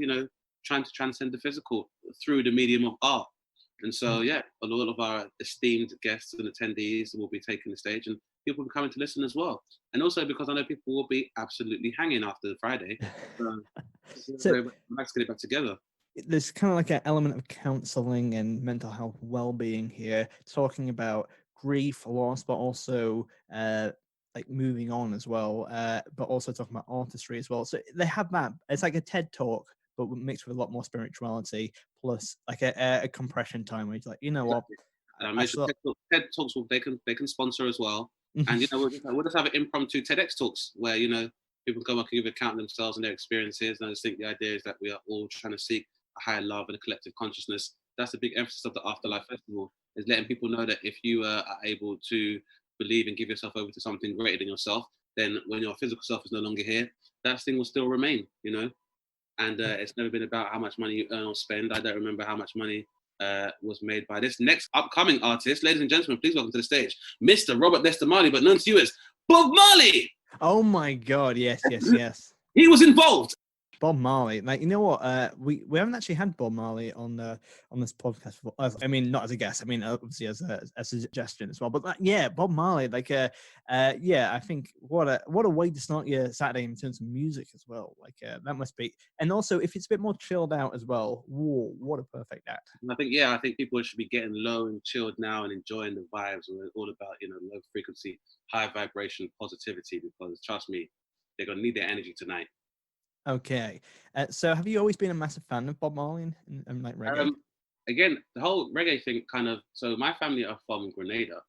trying to transcend the physical through the medium of art. And so, a lot of our esteemed guests and attendees will be taking the stage, and people will be coming to listen as well. And also because I know people will be absolutely hanging after Friday. So let's get it back together. There's kind of like an element of counseling and mental health well-being here, talking about grief, loss, but also like moving on as well, but also talking about artistry as well. So they have that. It's like a TED talk, but mixed with a lot more spirituality, plus like a compression time where it's like, what? TED talks, they can sponsor as well. And we'll just have an impromptu TEDx talks where people come up and give account of themselves and their experiences. And I just think the idea is that we are all trying to seek a higher love and a collective consciousness. That's the big emphasis of the Afterlife Festival, is letting people know that if you are able to believe and give yourself over to something greater than yourself, then when your physical self is no longer here, that thing will still remain, And it's never been about how much money you earn or spend. I don't remember how much money was made by this next upcoming artist. Ladies and gentlemen, please welcome to the stage, Mr. Robert Lester Marley, but known to you as Bob Marley. Oh my God, yes. He was involved. Bob Marley, like, what? We haven't actually had Bob Marley on this podcast before. I mean, not as a guest. I mean, obviously as a suggestion as well. But Bob Marley, like, I think what a way to start your Saturday in terms of music as well. Like, that must be. And also, if it's a bit more chilled out as well, whoa, what a perfect act. I think people should be getting low and chilled now and enjoying the vibes. And it's all about low frequency, high vibration positivity, because trust me, they're gonna need their energy tonight. Okay, so have you always been a massive fan of Bob Marley and like reggae? Again, the whole reggae thing so my family are from Grenada,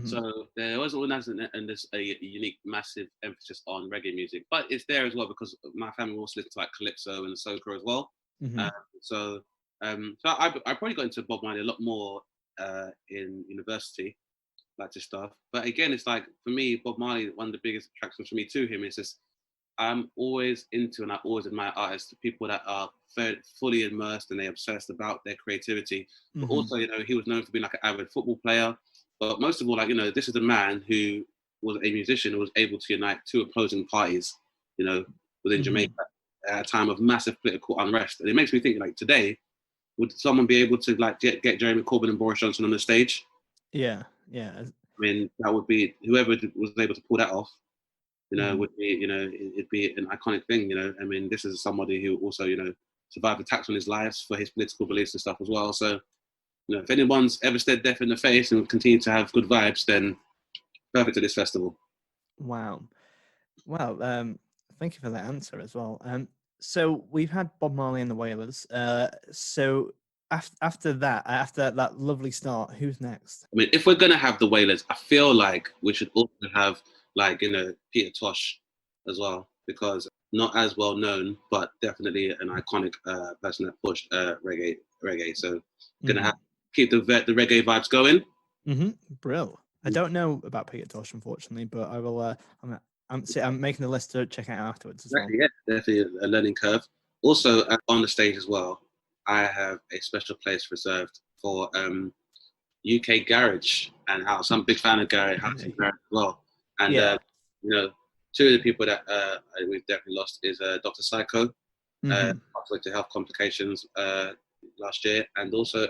so there was always a unique, massive emphasis on reggae music, but it's there as well because my family also listens to like calypso and soca as well. So I probably got into Bob Marley a lot more in university, like this stuff. But again, it's like for me, Bob Marley, one of the biggest attractions for me to him is just, I'm always into, and I always admire artists, people that are fully immersed and they're obsessed about their creativity. But also, he was known for being like an avid football player. But most of all, like, this is a man who was a musician who was able to unite two opposing parties, within Jamaica at a time of massive political unrest. And it makes me think, like, today, would someone be able to like get Jeremy Corbyn and Boris Johnson on the stage? Yeah. I mean, that would be, whoever was able to pull that off, would be, it'd be an iconic thing, I mean, this is somebody who also, survived attacks on his life for his political beliefs and stuff as well. So, if anyone's ever stared death in the face and continue to have good vibes, then perfect to this festival. Wow. Well, thank you for that answer as well. So we've had Bob Marley and the Wailers. So after that lovely start, who's next? I mean, if we're gonna have the Wailers, I feel like we should also have, like, Peter Tosh as well, because not as well known, but definitely an iconic person that pushed reggae. So gonna have keep the reggae vibes going. Brill. I don't know about Peter Tosh, unfortunately, but I will. I'm making a list to check out afterwards as well. Yeah, definitely a learning curve. Also, on the stage as well, I have a special place reserved for UK garage and house. I'm a big fan of garage house and garage as well. And two of the people that we've definitely lost is Dr. Psycho, passed away to health complications last year, and also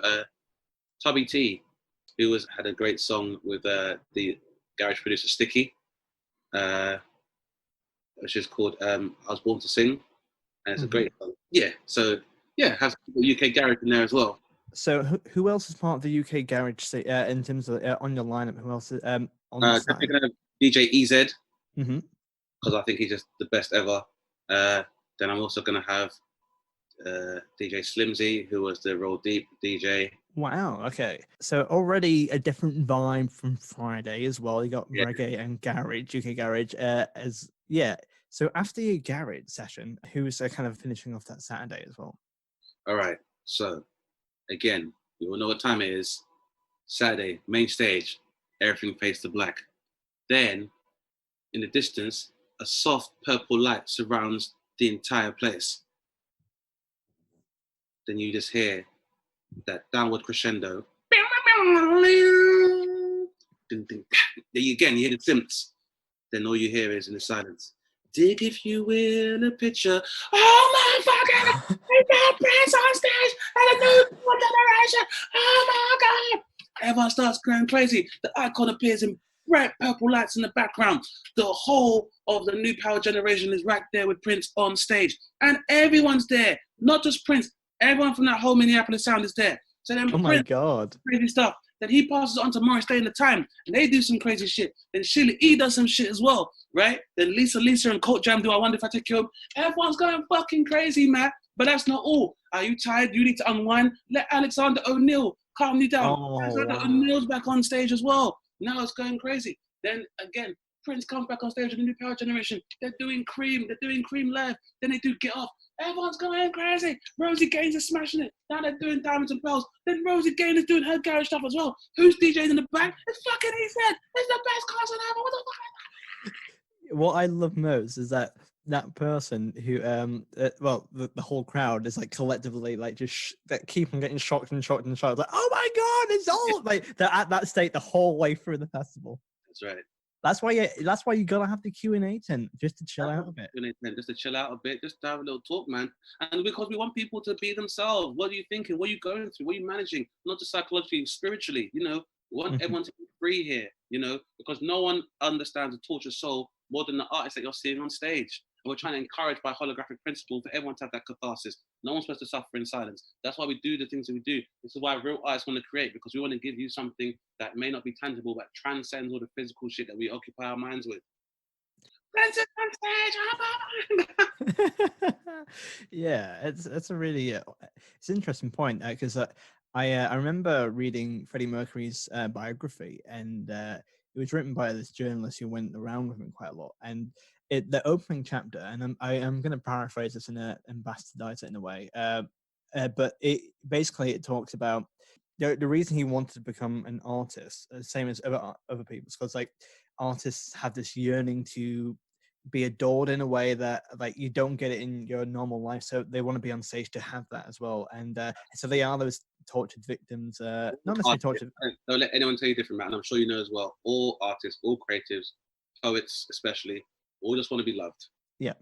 Tubby T, who had a great song with the garage producer Sticky, which is called "I Was Born to Sing," and it's a great song. Yeah, so yeah, have UK garage in there as well. So who else is part of the UK garage in terms of on your lineup? Who else is on the side? Definitely gonna have DJ EZ, because I think he's just the best ever. Then I'm also gonna have DJ Slimzy, who was the Roll Deep DJ. Wow. Okay. So already a different vibe from Friday as well. You got reggae and garage, UK garage. So after your garage session, who's kind of finishing off that Saturday as well? All right. So again, we all know what time it is. Saturday, main stage, everything fades to black. Then, in the distance, a soft purple light surrounds the entire place. Then you just hear that downward crescendo. Then again, you hear the synths. Then all you hear is in the silence, dig if you will a picture. Oh my fucking Prince on stage and a new generation. Oh my God. Everyone starts going crazy. The icon appears in bright purple lights in the background. The whole of the new power generation is right there with Prince on stage. And everyone's there. Not just Prince. Everyone from that whole Minneapolis sound is there. So then my God. Crazy stuff. Then he passes on to Morris Day in the Time, and they do some crazy shit. Then Sheila E does some shit as well, right? Then Lisa and Colt Jam do I Wonder If I Take You Home. Everyone's going fucking crazy, man. But that's not all. Are you tired? You need to unwind. Let Alexander O'Neal calm you down. Alexander O'Neal's back on stage as well. Now it's going crazy. Then again, Prince comes back on stage with the new power generation. They're doing Cream live. Then they do Get Off. Everyone's going crazy. Rosie Gaines is smashing it. Now they're doing Diamonds and Pearls. Then Rosie Gaines is doing her garage stuff as well. Who's DJing in the back? It's fucking EZ. It's the best concert ever. What the fuck? What I love most is that person who, the whole crowd is like collectively like just that keep on getting shocked. Like, oh my God, it's all like they're at that state the whole way through the festival. That's right. That's why you gotta have the Q&A tent just to chill out a bit. Just to chill out a bit, just to have a little talk, man. And because we want people to be themselves. What are you thinking? What are you going through? What are you managing? Not just psychologically, spiritually. We want everyone to be free here. Because no one understands the tortured soul more than the artist that you're seeing on stage. And we're trying to encourage by holographic principle for everyone to have that catharsis. No one's supposed to suffer in silence. That's why we do the things that we do. This is why real artists want to create, because we want to give you something that may not be tangible, but transcends all the physical shit that we occupy our minds with. Yeah, it's a really it's an interesting point because I remember reading Freddie Mercury's biography, and it was written by this journalist who went around with him quite a lot. And the opening chapter, and I'm going to paraphrase this and bastardize it in a way, but it talks about the reason he wanted to become an artist, same as other people, because like artists have this yearning to be adored in a way that like you don't get it in your normal life. So they want to be on stage to have that as well. And so they are those tortured victims, not necessarily tortured. Don't let anyone tell you different, man. And I'm sure you know as well. All artists, all creatives, poets especially, all just want to be loved. Yeah.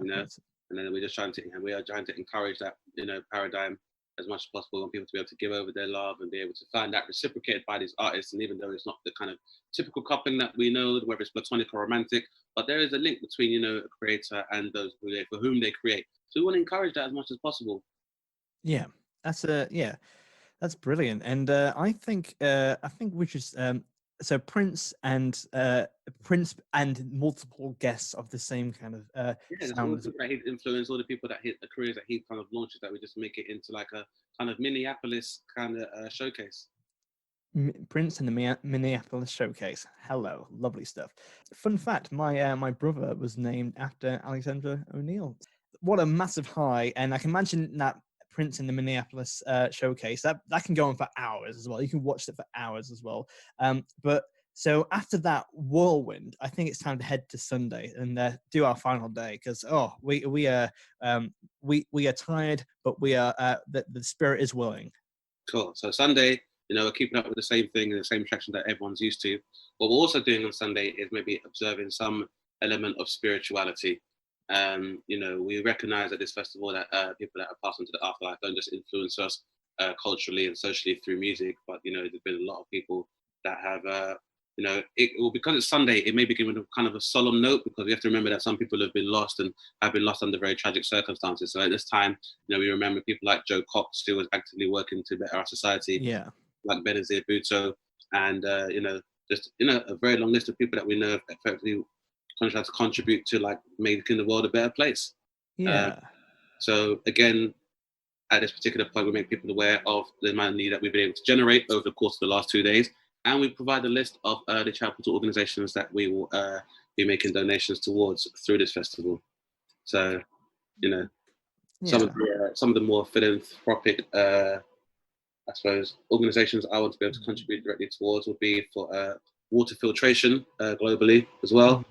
You know, and then we are trying to encourage that, you know, paradigm as much as possible. We want people to be able to give over their love and be able to find that reciprocated by these artists. And even though it's not the kind of typical coupling that we know, whether it's platonic or romantic, but there is a link between, you know, a creator and those for whom they create. So we want to encourage that as much as possible. Yeah, that's brilliant. And I think we just so Prince and multiple guests of the same kind of sound. All the people that he influenced, all the people that hit the careers that he kind of launches, that we just make it into like a kind of Minneapolis kind of showcase. Prince and the Minneapolis Showcase. Hello, lovely stuff. Fun fact: my brother was named after Alexander O'Neill. What a massive high! And I can imagine that Prince in the Minneapolis Showcase that can go on for hours as well. You can watch it for hours as well. But so after that whirlwind, I think it's time to head to Sunday and do our final day, because we are tired, but we are the spirit is willing. Cool. So Sunday, you know, we're keeping up with the same thing, the same traction that everyone's used to. What we're also doing on Sunday is maybe observing some element of spirituality. You know, we recognize at this festival that people that have passed into the afterlife don't just influence us culturally and socially through music, but, you know, there's been a lot of people that have, you know, because it's Sunday, it may be given a kind of a solemn note, because we have to remember that some people have been lost and have been lost under very tragic circumstances. So at this time, you know, we remember people like Joe Cox, who was actively working to better our society. Yeah. Like Benazir Bhutto, and you know, just, you know, a very long list of people that we know have effectively tried to contribute to like making the world a better place. Yeah. So again, at this particular point, we make people aware of the amount of need that we've been able to generate over the course of the last 2 days, and we provide a list of the charitable organisations that we will be making donations towards through this festival. So, you know, some of the more philanthropic I suppose organisations I want to be able to contribute directly towards would be for water filtration globally as well.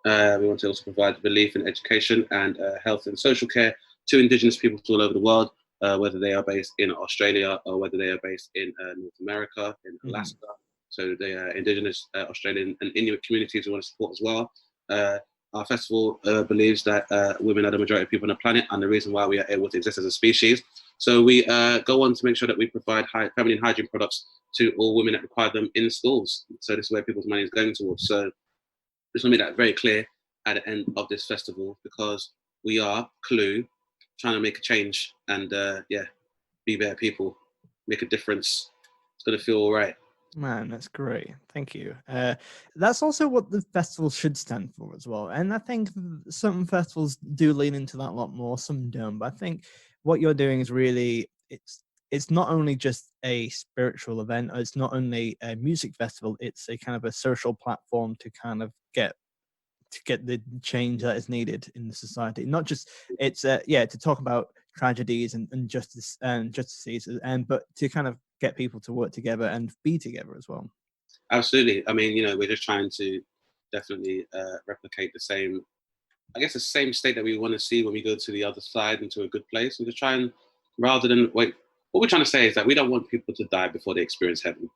We want to also provide relief in education and health and social care to Indigenous peoples all over the world, whether they are based in Australia or whether they are based in North America, in Alaska. So the Indigenous Australian and Inuit communities we want to support as well. Our festival believes that women are the majority of people on the planet, and the reason why we are able to exist as a species. So we go on to make sure that we provide feminine hygiene products to all women that require them in schools. So this is where people's money is going towards. So just want to make that very clear at the end of this festival, because we are Clue trying to make a change and be better people, make a difference. It's going to feel all right. Man, that's great. Thank you. That's also what the festival should stand for as well. And I think some festivals do lean into that a lot more, some don't. But I think what you're doing is really, it's not only just a spiritual event, or it's not only a music festival, it's a kind of a social platform to kind of get the change that is needed in the society. Not just, it's to talk about tragedies and justice and justices, but to kind of get people to work together and be together as well. Absolutely. I mean, you know, we're just trying to definitely replicate the same state that we want to see when we go to the other side, into a good place. We're just trying, rather than what we're trying to say is that we don't want people to die before they experience heaven,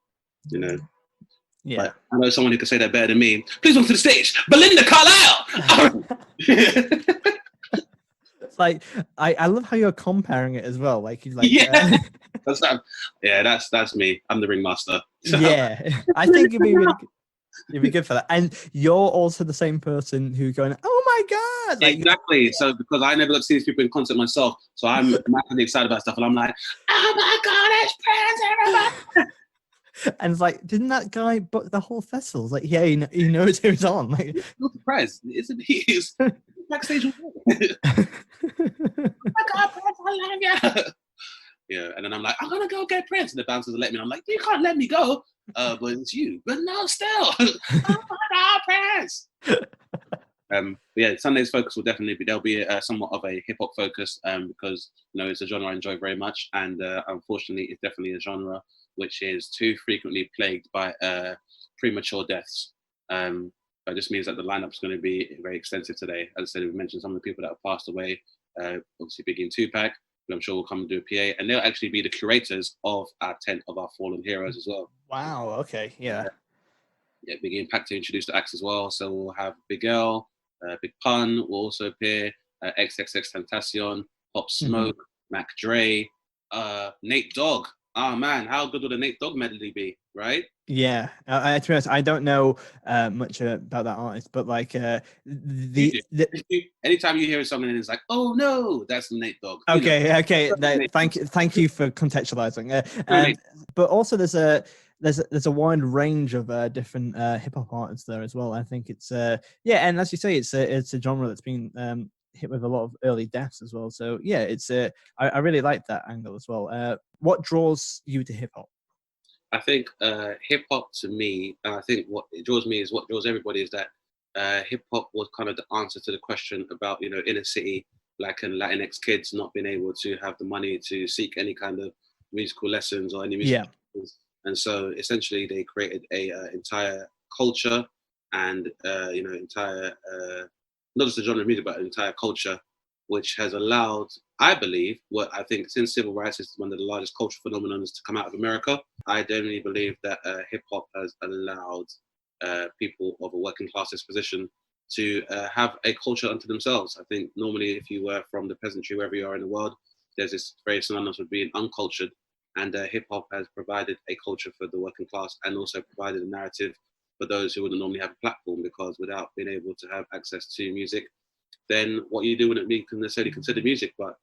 you know. Yeah. But I know someone who can say that better than me. Please welcome to the stage, Belinda Carlisle. It's like, I love how you're comparing it as well. Like, that's me. I'm the ringmaster. So. Yeah, I think you'd be really good. You'd be good for that. And you're also the same person who's going, oh my God. Like, exactly. So because I never got to see these people in concert myself, so I'm massively excited about stuff, and I'm like, oh my God, it's Prince, everybody. And it's like, didn't that guy book the whole festival? It's like, yeah, he knows who's on. Like, he's not surprised, isn't he? He's backstage. Oh my God, Prince, I love you. Yeah, and then I'm like, I'm gonna go get Prince, and the bouncers will let me. And I'm like, you can't let me go, but it's you. But no, still, oh my God, Prince. Yeah, Sunday's focus will definitely be, there'll be somewhat of a hip hop focus, because, you know, it's a genre I enjoy very much, and unfortunately, it's definitely a genre which is too frequently plagued by premature deaths. But it just means that the lineup's going to be very extensive today. As I said, we mentioned some of the people that have passed away. Obviously, Biggie and Tupac, who I'm sure will come and do a PA, and they'll actually be the curators of our tent of our fallen heroes as well. Wow. Okay. Yeah. Yeah, Biggie and Pac to introduce the acts as well. So we'll have Big L, Big Pun will also appear, XXX Tentacion, Pop Smoke, Mac Dre, Nate Dogg. Oh man, how good would a Nate Dogg medley be, right? Yeah, to be honest, I don't know much about that artist, but like anytime you hear something and it's like, oh no, that's Nate Dogg. Okay. Thank you for contextualizing. But also there's a wide range of different hip hop artists there as well. I think it's and as you say, it's a genre that's been hit with a lot of early deaths as well. So yeah, it's I really like that angle as well. What draws you to hip hop? I think hip hop to me, and I think what it draws me is what draws everybody is that hip hop was kind of the answer to the question about, you know, inner city Black and Latinx kids not being able to have the money to seek any kind of musical lessons or any music. And so essentially they created a entire culture and entire not just a genre of music, but an entire culture, which has allowed, I believe, what I think since civil rights is one of the largest cultural phenomena to come out of America. I genuinely believe that hip hop has allowed people of a working class disposition to have a culture unto themselves. I think normally if you were from the peasantry, wherever you are in the world, there's this very synonymous with being uncultured. And hip hop has provided a culture for the working class and also provided a narrative for those who wouldn't normally have a platform, because without being able to have access to music, then what you do wouldn't be necessarily considered music. But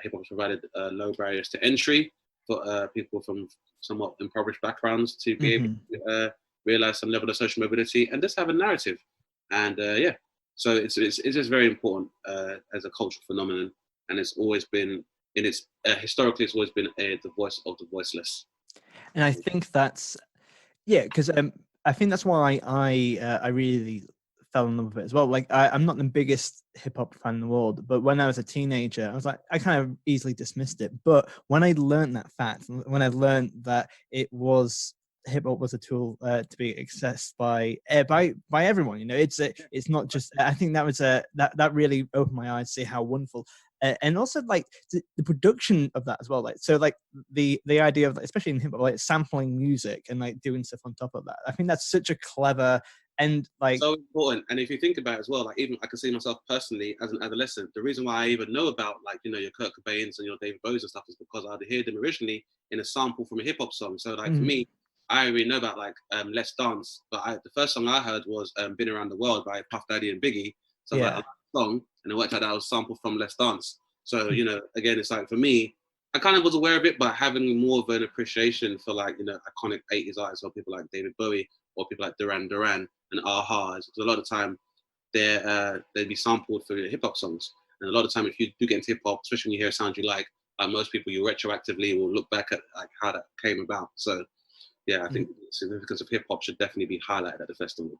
hip hop has provided low barriers to entry for people from somewhat impoverished backgrounds to be able to realize some level of social mobility and just have a narrative. And so it's just very important as a cultural phenomenon, and it's always been historically it's always been the voice of the voiceless. And I think that's because I think that's why I really fell in love with it as well. Like I'm not the biggest hip hop fan in the world, but when I was a teenager, I was like, I kind of easily dismissed it. But when I learned that fact, when I learned that hip hop was a tool to be accessed by everyone, you know, it's not just. I think that was that really opened my eyes to see how wonderful. And also like the production of that as well, like so like the idea of, especially in hip hop, like sampling music and like doing stuff on top of that. I think that's such a clever and like so important. And if you think about it as well, like even I can see myself personally as an adolescent, the reason why I even know about like, you know, your Kurt Cobains and your David Bowies and stuff is because I'd heard them originally in a sample from a hip hop song. So like for me, I already know about like Let's Dance, but the first song I heard was Been Around the World by Puff Daddy and Biggie. So I like the song, and it worked out that I was sampled from Let's Dance. So, you know, again, it's like for me, I kind of was aware of it, but having more of an appreciation for like, you know, iconic 80s artists or people like David Bowie or people like Duran Duran and a-ha, because a lot of time they'd be sampled for hip hop songs. And a lot of time, if you do get into hip hop, especially when you hear a sound you like most people, you retroactively will look back at like how that came about. So yeah, I think the significance of hip hop should definitely be highlighted at the festival.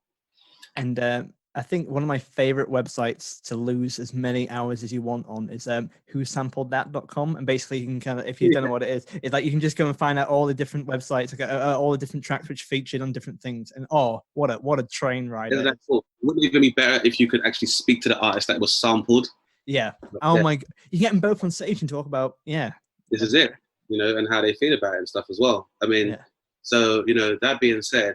And I think one of my favorite websites to lose as many hours as you want on is whosampledthat.com. And basically you can kind of, if you don't know what it is, it's like you can just go and find out all the different websites, all the different tracks which featured on different things. And what a train ride. Isn't that cool? Wouldn't it even be better if you could actually speak to the artist that was sampled? Yeah. Oh my God. You get them both on stage and talk about, this is it, you know, and how they feel about it and stuff as well. I mean, so, you know, that being said,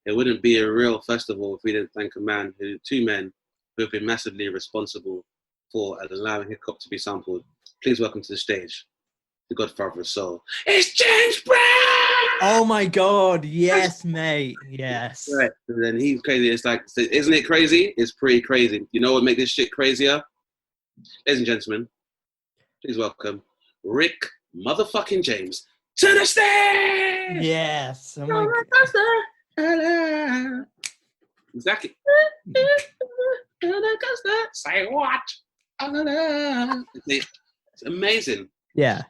it wouldn't be a real festival if we didn't thank two men who have been massively responsible for allowing hip hop to be sampled. Please welcome to the stage, the godfather of soul. It's James Brown! Oh my God, yes, mate, yes. Right, and then he's crazy. It's like, isn't it crazy? It's pretty crazy. You know what make this shit crazier? Ladies and gentlemen, please welcome Rick motherfucking James to the stage! Yes, oh my God. Exactly. Say what? It's amazing. Yeah.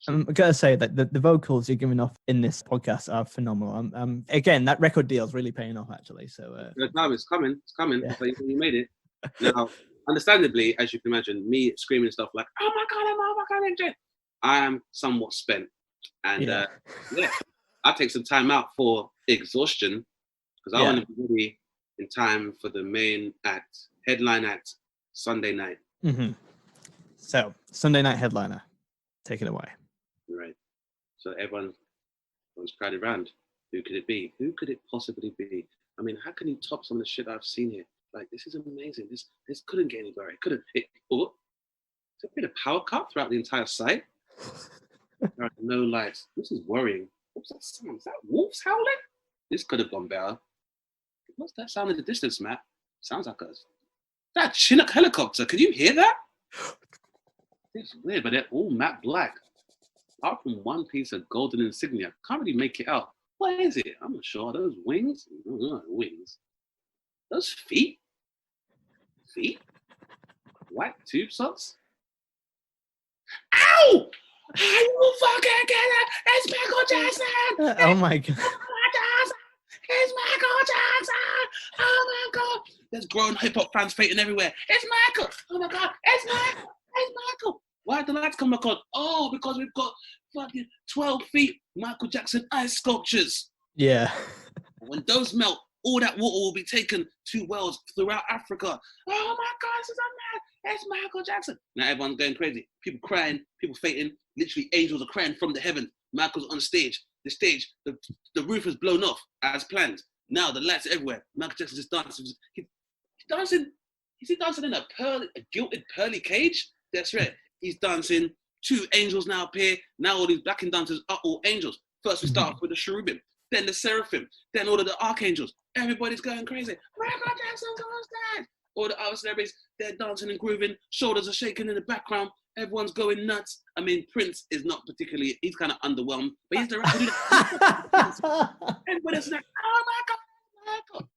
I'm gonna say that the vocals you're giving off in this podcast are phenomenal. Again, that record deal is really paying off, actually. So it's coming. Yeah. You made it. Now, understandably, as you can imagine, me screaming stuff like, "Oh my God, I am somewhat spent, and I take some time out for exhaustion because I want to be ready in time for the main act, headline act, Sunday night. Mm-hmm. So, Sunday night headliner, take it away. Right. So everyone's crowded around. Who could it be? Who could it possibly be? I mean, how can you top some of the shit I've seen here? Like, this is amazing. This couldn't get any better. It couldn't. There's been a power cut throughout the entire site. There are no lights. This is worrying. What's that sound? Is that wolves howling? This could have gone better. What's that sound in the distance, Matt? Sounds like that Chinook helicopter. Can you hear that? It's weird, but they're all matte black. Apart from one piece of golden insignia. Can't really make it out. What is it? I'm not sure. Are those wings? Wings. Those feet? Feet? White tube socks? Ow! I will fucking get it! It's Michael Jackson! Oh my God. It's Michael Jackson! Oh my God! There's grown hip hop fans fainting everywhere. It's Michael! Oh my God! It's Michael! It's Michael! Why did the lights come back on? Oh, because we've got fucking 12 feet Michael Jackson ice sculptures. Yeah. When those melt, all that water will be taken to wells throughout Africa. Oh my God, this is a man. It's Michael Jackson. Now everyone's going crazy. People crying, people fainting. Literally, angels are crying from the heaven. Michael's on stage. The stage, the roof has blown off as planned. Now the lights are everywhere. Michael Jackson's just dancing. He's dancing. Is he dancing in a gilded pearly cage? That's right. He's dancing. 2 angels now appear. Now all these backing dancers are all angels. First we start off with the cherubim, then the seraphim, then all of the archangels. Everybody's going crazy. Michael Jackson's on stage. All the other celebrities, they're dancing and grooving. Shoulders are shaking in the background. Everyone's going nuts. I mean, Prince is not particularly, he's kind of underwhelmed, but he's the right to do that. Everybody's like, oh my God, Michael.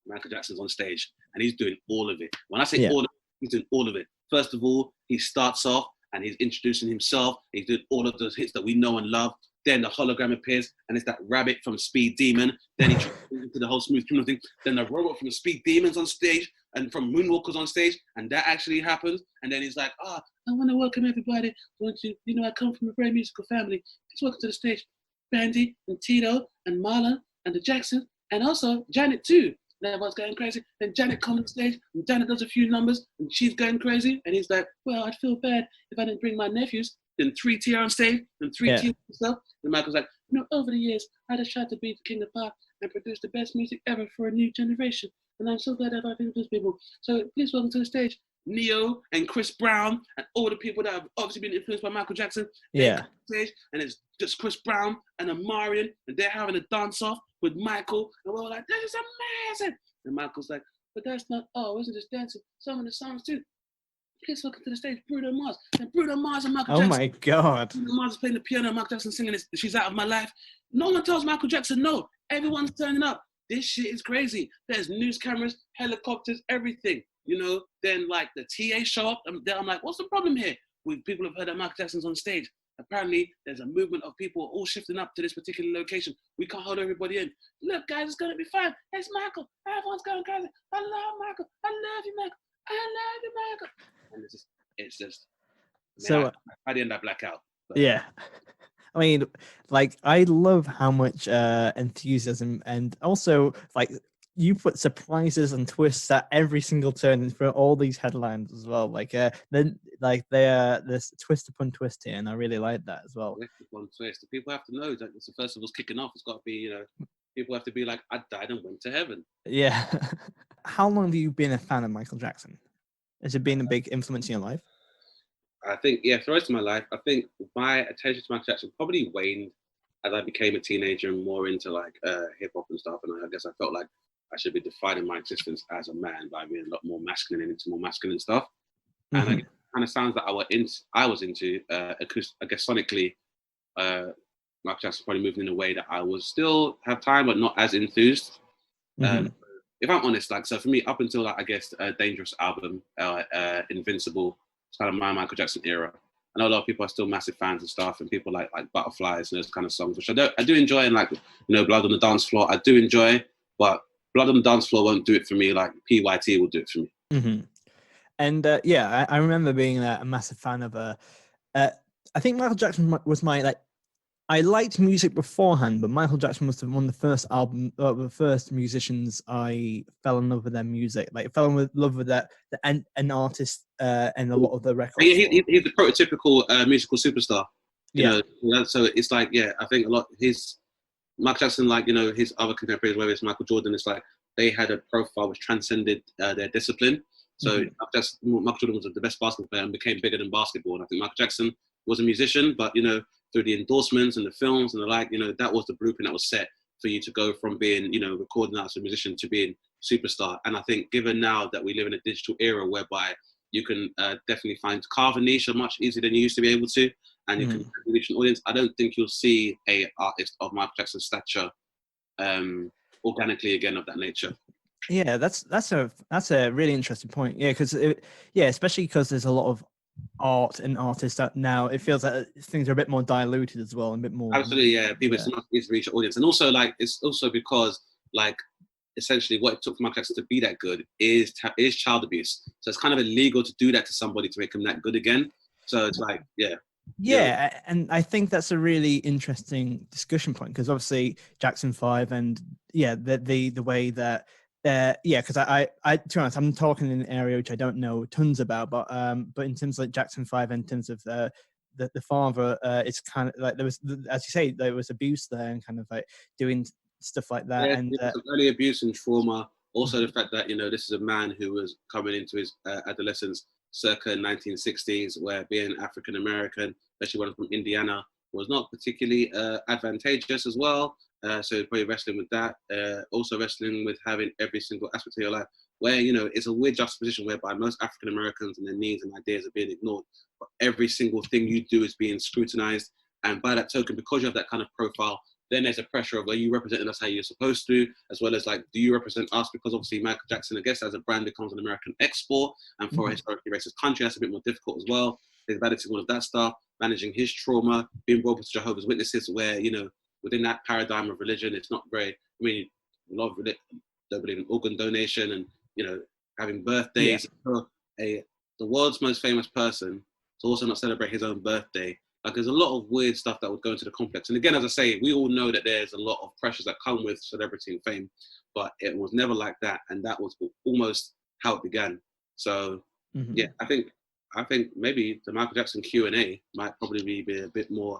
Michael Jackson's on stage and he's doing all of it. When I say all of it, he's doing all of it. First of all, he starts off and he's introducing himself. He's doing all of those hits that we know and love. Then the hologram appears and it's that rabbit from Speed Demon. Then he transitions into the whole Smooth Criminal thing. Then the robot from Speed Demon's on stage and from Moonwalker's on stage. And that actually happens. And then he's like, I want to welcome everybody. I come from a very musical family. Please welcome to the stage Bandy and Tito and Marlon and the Jacksons and also Janet too. And everyone's going crazy. Then Janet comes on stage and Janet does a few numbers and she's going crazy. And he's like, well, I'd feel bad if I didn't bring my nephews. Then 3T on stage and 3T himself. And Michael's like, over the years, I just tried to be the king of pop and produce the best music ever for a new generation. And I'm so glad that I've influenced people. So please welcome to the stage Neo and Chris Brown and all the people that have obviously been influenced by Michael Jackson. Yeah. Stage, and it's just Chris Brown and Amarian, and they're having a dance-off with Michael. And we're all like, this is amazing. And Michael's like, but that's not all. Isn't just dancing? Some of the songs too. Please welcome to the stage, Bruno Mars. And Bruno Mars and Michael Jackson. Oh my God. Bruno Mars is playing the piano and Michael Jackson singing She's Out of My Life. No one tells Michael Jackson no. Everyone's turning up. This shit is crazy. There's news cameras, helicopters, everything. Then like the TA show up. I'm like, what's the problem here? People have heard that Michael Jackson's on stage. Apparently, there's a movement of people all shifting up to this particular location. We can't hold everybody in. Look, guys, it's going to be fine. It's Michael. Everyone's going crazy. I love Michael. I love you, Michael. I love you, Michael. And it's just so I didn't black out. But. Yeah. I mean, like, I love how much enthusiasm and also, like, you put surprises and twists at every single turn for all these headlines as well. Like, there's twist upon twist here, and I really like that as well. Twist upon twist. People have to know that the festival's kicking off. It's got to be, people have to be like, I died and went to heaven. Yeah. How long have you been a fan of Michael Jackson? Has it been a big influence in your life? I think, for the rest of my life, I think my attention to Michael Jackson probably waned as I became a teenager and more into like hip hop and stuff. And I guess I felt like I should be defining my existence as a man by being a lot more masculine and into more masculine stuff. Mm-hmm. And it kind of sounds like I was into, I guess sonically, Michael Jackson probably moving in a way that I was still have time, but not as enthused. Mm-hmm. If I'm honest, like, so for me, up until like, I guess Dangerous album, Invincible, it's kind of my Michael Jackson era. I know a lot of people are still massive fans and stuff, and people like Butterflies and those kind of songs, which I do enjoy, and like, Blood on the Dance Floor, I do enjoy, but Blood on the Dance Floor won't do it for me. Like PYT will do it for me. Mm-hmm. And I remember being a massive fan of I think Michael Jackson was my like I liked music beforehand, but Michael Jackson was one of the first musicians I fell in love with their music. Like, I fell in love with an artist and a lot of the records. He's the prototypical musical superstar. Yeah. So it's like, I think a lot Michael Jackson, like, his other contemporaries, whether it's Michael Jordan, it's like they had a profile which transcended their discipline. So Michael Jordan was the best basketball player and became bigger than basketball. And I think Michael Jackson was a musician, but through the endorsements and the films and the like, that was the blueprint that was set for you to go from being, recording out as a musician to being superstar. And I think given now that we live in a digital era whereby you can definitely carve a niche much easier than you used to be able to, and you can reach an audience, I don't think you'll see a artist of Michael Jackson's stature organically again of that nature. Yeah, that's a really interesting point. Yeah, because especially because there's a lot of art and artists that now it feels like things are a bit more diluted as well, and a bit more. Absolutely, yeah. People, it's not easy to reach an audience, and also like it's also because like essentially what it took for Michael Jackson to be that good is child abuse. So it's kind of illegal to do that to somebody to make him that good again. So it's like, yeah, and I think that's a really interesting discussion point, because obviously Jackson 5 and the way that because I to be honest, I'm talking in an area which I don't know tons about, but in terms of like Jackson 5 and in terms of the father, it's kind of like there was, as you say, there was abuse there and kind of like doing stuff like that, and some early abuse and trauma. Also, the fact that this is a man who was coming into his adolescence circa 1960s, where being African American, especially one from Indiana, was not particularly advantageous as well. So probably wrestling with that. Also wrestling with having every single aspect of your life, where it's a weird juxtaposition whereby most African Americans and their needs and ideas are being ignored, but every single thing you do is being scrutinized. And by that token, because you have that kind of profile, then there's a pressure of, are you representing us how you're supposed to, as well as like, do you represent us? Because obviously Michael Jackson, I guess, as a brand becomes an American export, and for a historically racist country, that's a bit more difficult as well. There's balancing all of that stuff, managing his trauma, being brought up to Jehovah's Witnesses, where within that paradigm of religion, it's not very. I mean, a lot of don't believe in organ donation and having birthdays. Yeah. The world's most famous person to also not celebrate his own birthday. Like, there's a lot of weird stuff that would go into the complex. And again, as I say, we all know that there's a lot of pressures that come with celebrity and fame, but it was never like that. And that was almost how it began. So, I think maybe the Michael Jackson Q&A might probably be a bit more,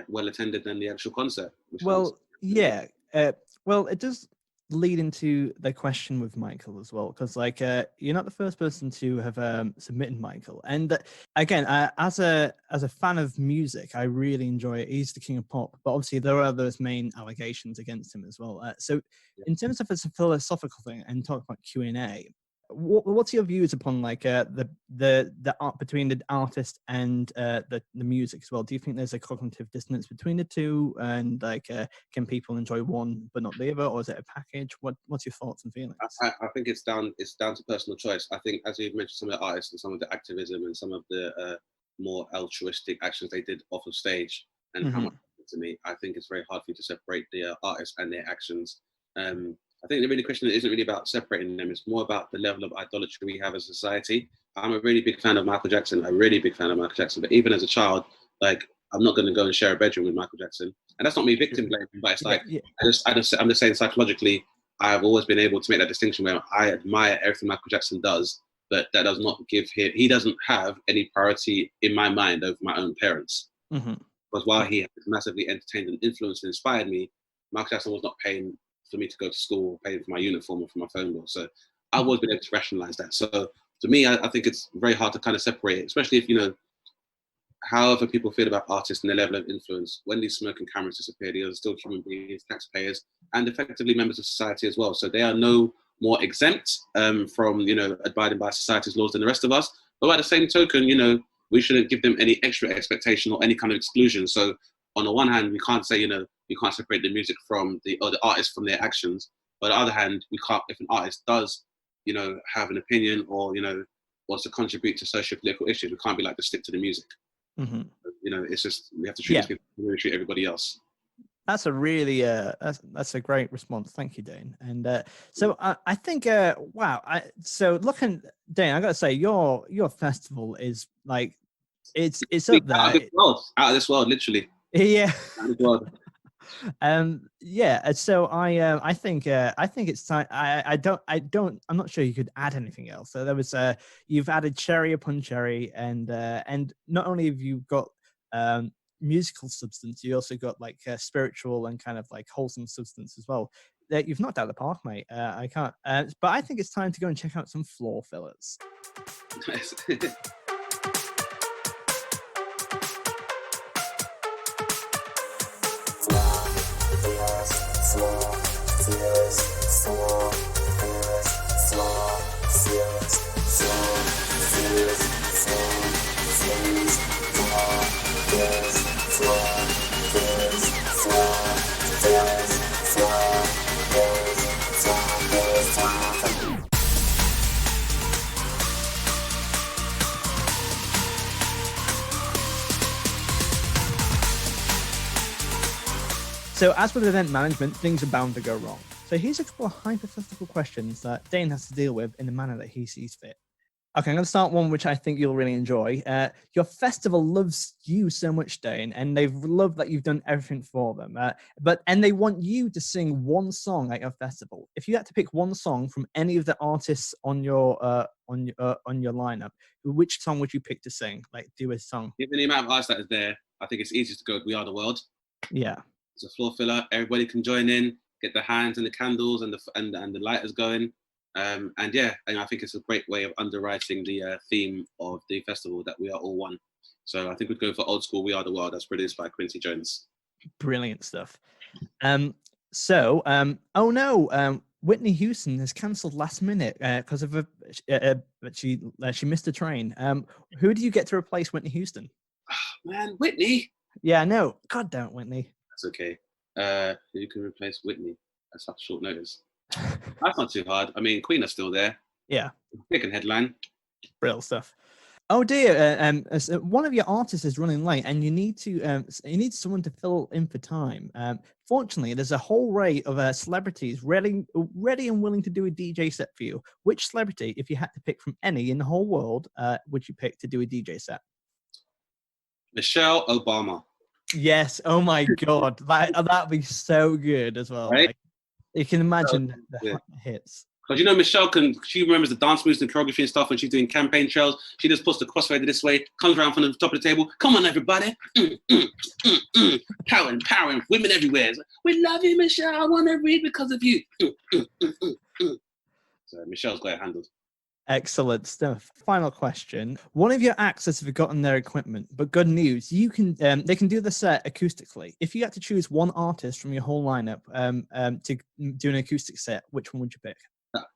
well attended than the actual concert. Well, it does lead into the question with Michael as well, because like you're not the first person to have submitted Michael, and again, as a fan of music, I really enjoy it. He's the king of pop, but obviously there are those main allegations against him as well. So in terms of it's a philosophical thing and talk about Q&A, what's your views upon like the art between the artist and the music as well? Do you think there's a cognitive dissonance between the two, and like can people enjoy one but not the other, or is it a package? What's your thoughts and feelings? I think it's down to personal choice. I think, as you've mentioned, some of the artists and some of the activism and some of the more altruistic actions they did off of stage, and how much to me, I think it's very hard for you to separate the artists and their actions. I think the question isn't really about separating them. It's more about the level of idolatry we have as a society. I'm a really big fan of Michael Jackson. But even as a child, like, I'm not going to go and share a bedroom with Michael Jackson. And that's not me victim blaming, but it's like, I'm just saying psychologically, I've always been able to make that distinction where I admire everything Michael Jackson does, but that does not give him, he doesn't have any priority in my mind over my own parents. Because while he has massively entertained and influenced and inspired me, Michael Jackson was not paying for me to go to school, paying for my uniform or for my phone bill. So I've always been able to rationalize that. So to me, I think it's very hard to kind of separate it, especially if, however people feel about artists and their level of influence. When these smoking cameras disappear, they are still human beings, taxpayers, and effectively members of society as well. So they are no more exempt from, abiding by society's laws than the rest of us. But by the same token, we shouldn't give them any extra expectation or any kind of exclusion. So on the one hand, we can't say, you can't separate the music from the artist from their actions. But on the other hand, we can't, if an artist does, have an opinion or, wants to contribute to socio-political issues, we can't be like, just stick to the music. It's just, we have to treat these people the way we treat everybody else. That's a really that's a great response. Thank you, Dane. And so I think so looking, Dane, I gotta say your festival is like it's up there. Out of this world, literally. Yeah. Well, yeah. So I think it's time. I'm not sure you could add anything else. So there was you've added cherry upon cherry, and not only have you got musical substance, you also got like spiritual and kind of like wholesome substance as well. That you've knocked out of the park, mate. I can't. But I think it's time to go and check out some floor fillers. nice. So as with event management, things are bound to go wrong. So here's a couple of hypothetical questions that Dane has to deal with in the manner that he sees fit. Okay, I'm going to start one which I think you'll really enjoy. Your festival loves you so much, Dane, and they've loved that you've done everything for them. And they want you to sing one song at your festival. If you had to pick one song from any of the artists on your lineup, which song would you pick to sing? Like, do a song. Given the amount of artists that is there, I think it's easiest to go with "We Are the World." Yeah. It's a floor filler. Everybody can join in, get the hands and the candles and the lighters going. And I think it's a great way of underwriting the theme of the festival, that we are all one. So I think we'd go for old school "We Are the World," that's produced by Quincy Jones. Brilliant stuff. Whitney Houston has cancelled last minute because of she missed a train. Who do you get to replace Whitney Houston? Man, Whitney. Yeah, I know. God damn it, Whitney. That's okay. Who can replace Whitney? That's such short notice. That's not too hard. I mean, Queen are still there. Yeah. They can headline. Brilliant stuff. Oh dear, one of your artists is running late, and you need someone to fill in for time. Fortunately, there's a whole array of celebrities ready and willing to do a DJ set for you. Which celebrity, if you had to pick from any in the whole world, would you pick to do a DJ set? Michelle Obama. Yes. Oh my God, that'd be so good as well. Right? Like, you can imagine the hits. Because Michelle she remembers the dance moves and choreography and stuff when she's doing campaign trails. She just puts the crossfader this way, comes around from the top of the table. Come on, everybody. Powering, women everywhere. Like, we love you, Michelle. I want to read because of you. So Michelle's got it handled. Excellent stuff. Final question. One of your acts has forgotten their equipment, but good news, they can do the set acoustically. If you had to choose one artist from your whole lineup to do an acoustic set, which one would you pick?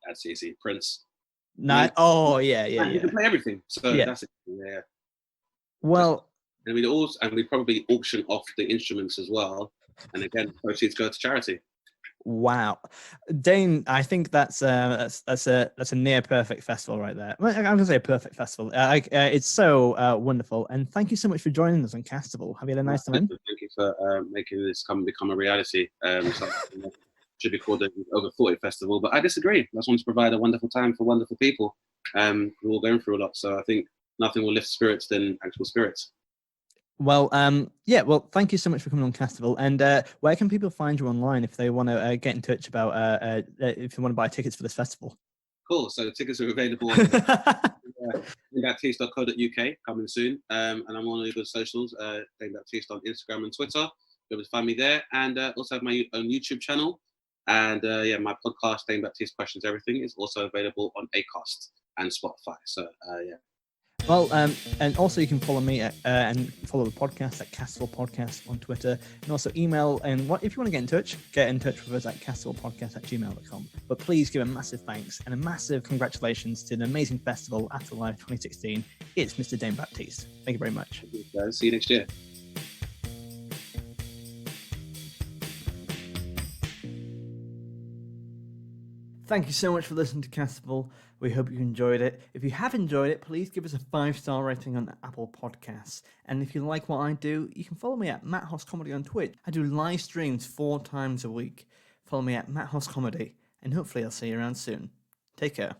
That's easy. Prince. Yeah. You can play everything. So that's it. Yeah. Well, and we probably auction off the instruments as well. And again, proceeds go to charity. Wow, Dane, I think that's a near perfect festival right there. I'm gonna say a perfect festival. It's so wonderful, and thank you so much for joining us on Castival. Have you had a nice time? Thank you for making this become a reality. Should be called the Over 40 Festival, but I disagree. I just want to provide a wonderful time for wonderful people. We're all going through a lot, so I think nothing will lift spirits than actual spirits. Well, thank you so much for coming on Castival. And where can people find you online if they want to get in touch about if you want to buy tickets for this festival? Cool. So tickets are available on danebaptiste.co.uk, coming soon. And I'm on all the good socials, Dane Baptiste on Instagram and Twitter. You'll be able to find me there. And also have my own YouTube channel. And my podcast, Dane Baptiste Questions Everything, is also available on Acast and Spotify. So Well, and also you can follow me and follow the podcast at Castival Podcast on Twitter, and also email. And if you want to get in touch with us at castivalpodcast@gmail.com. But please give a massive thanks and a massive congratulations to the amazing festival Afterlife 2016. It's Mr. Dane Baptiste. Thank you very much. Thank you, guys. See you next year. Thank you so much for listening to Castival. We hope you enjoyed it. If you have enjoyed it, please give us a 5-star rating on Apple Podcasts. And if you like what I do, you can follow me at Matt Hoss Comedy on Twitch. I do live streams 4 times a week. Follow me at Matt Hoss Comedy, and hopefully I'll see you around soon. Take care.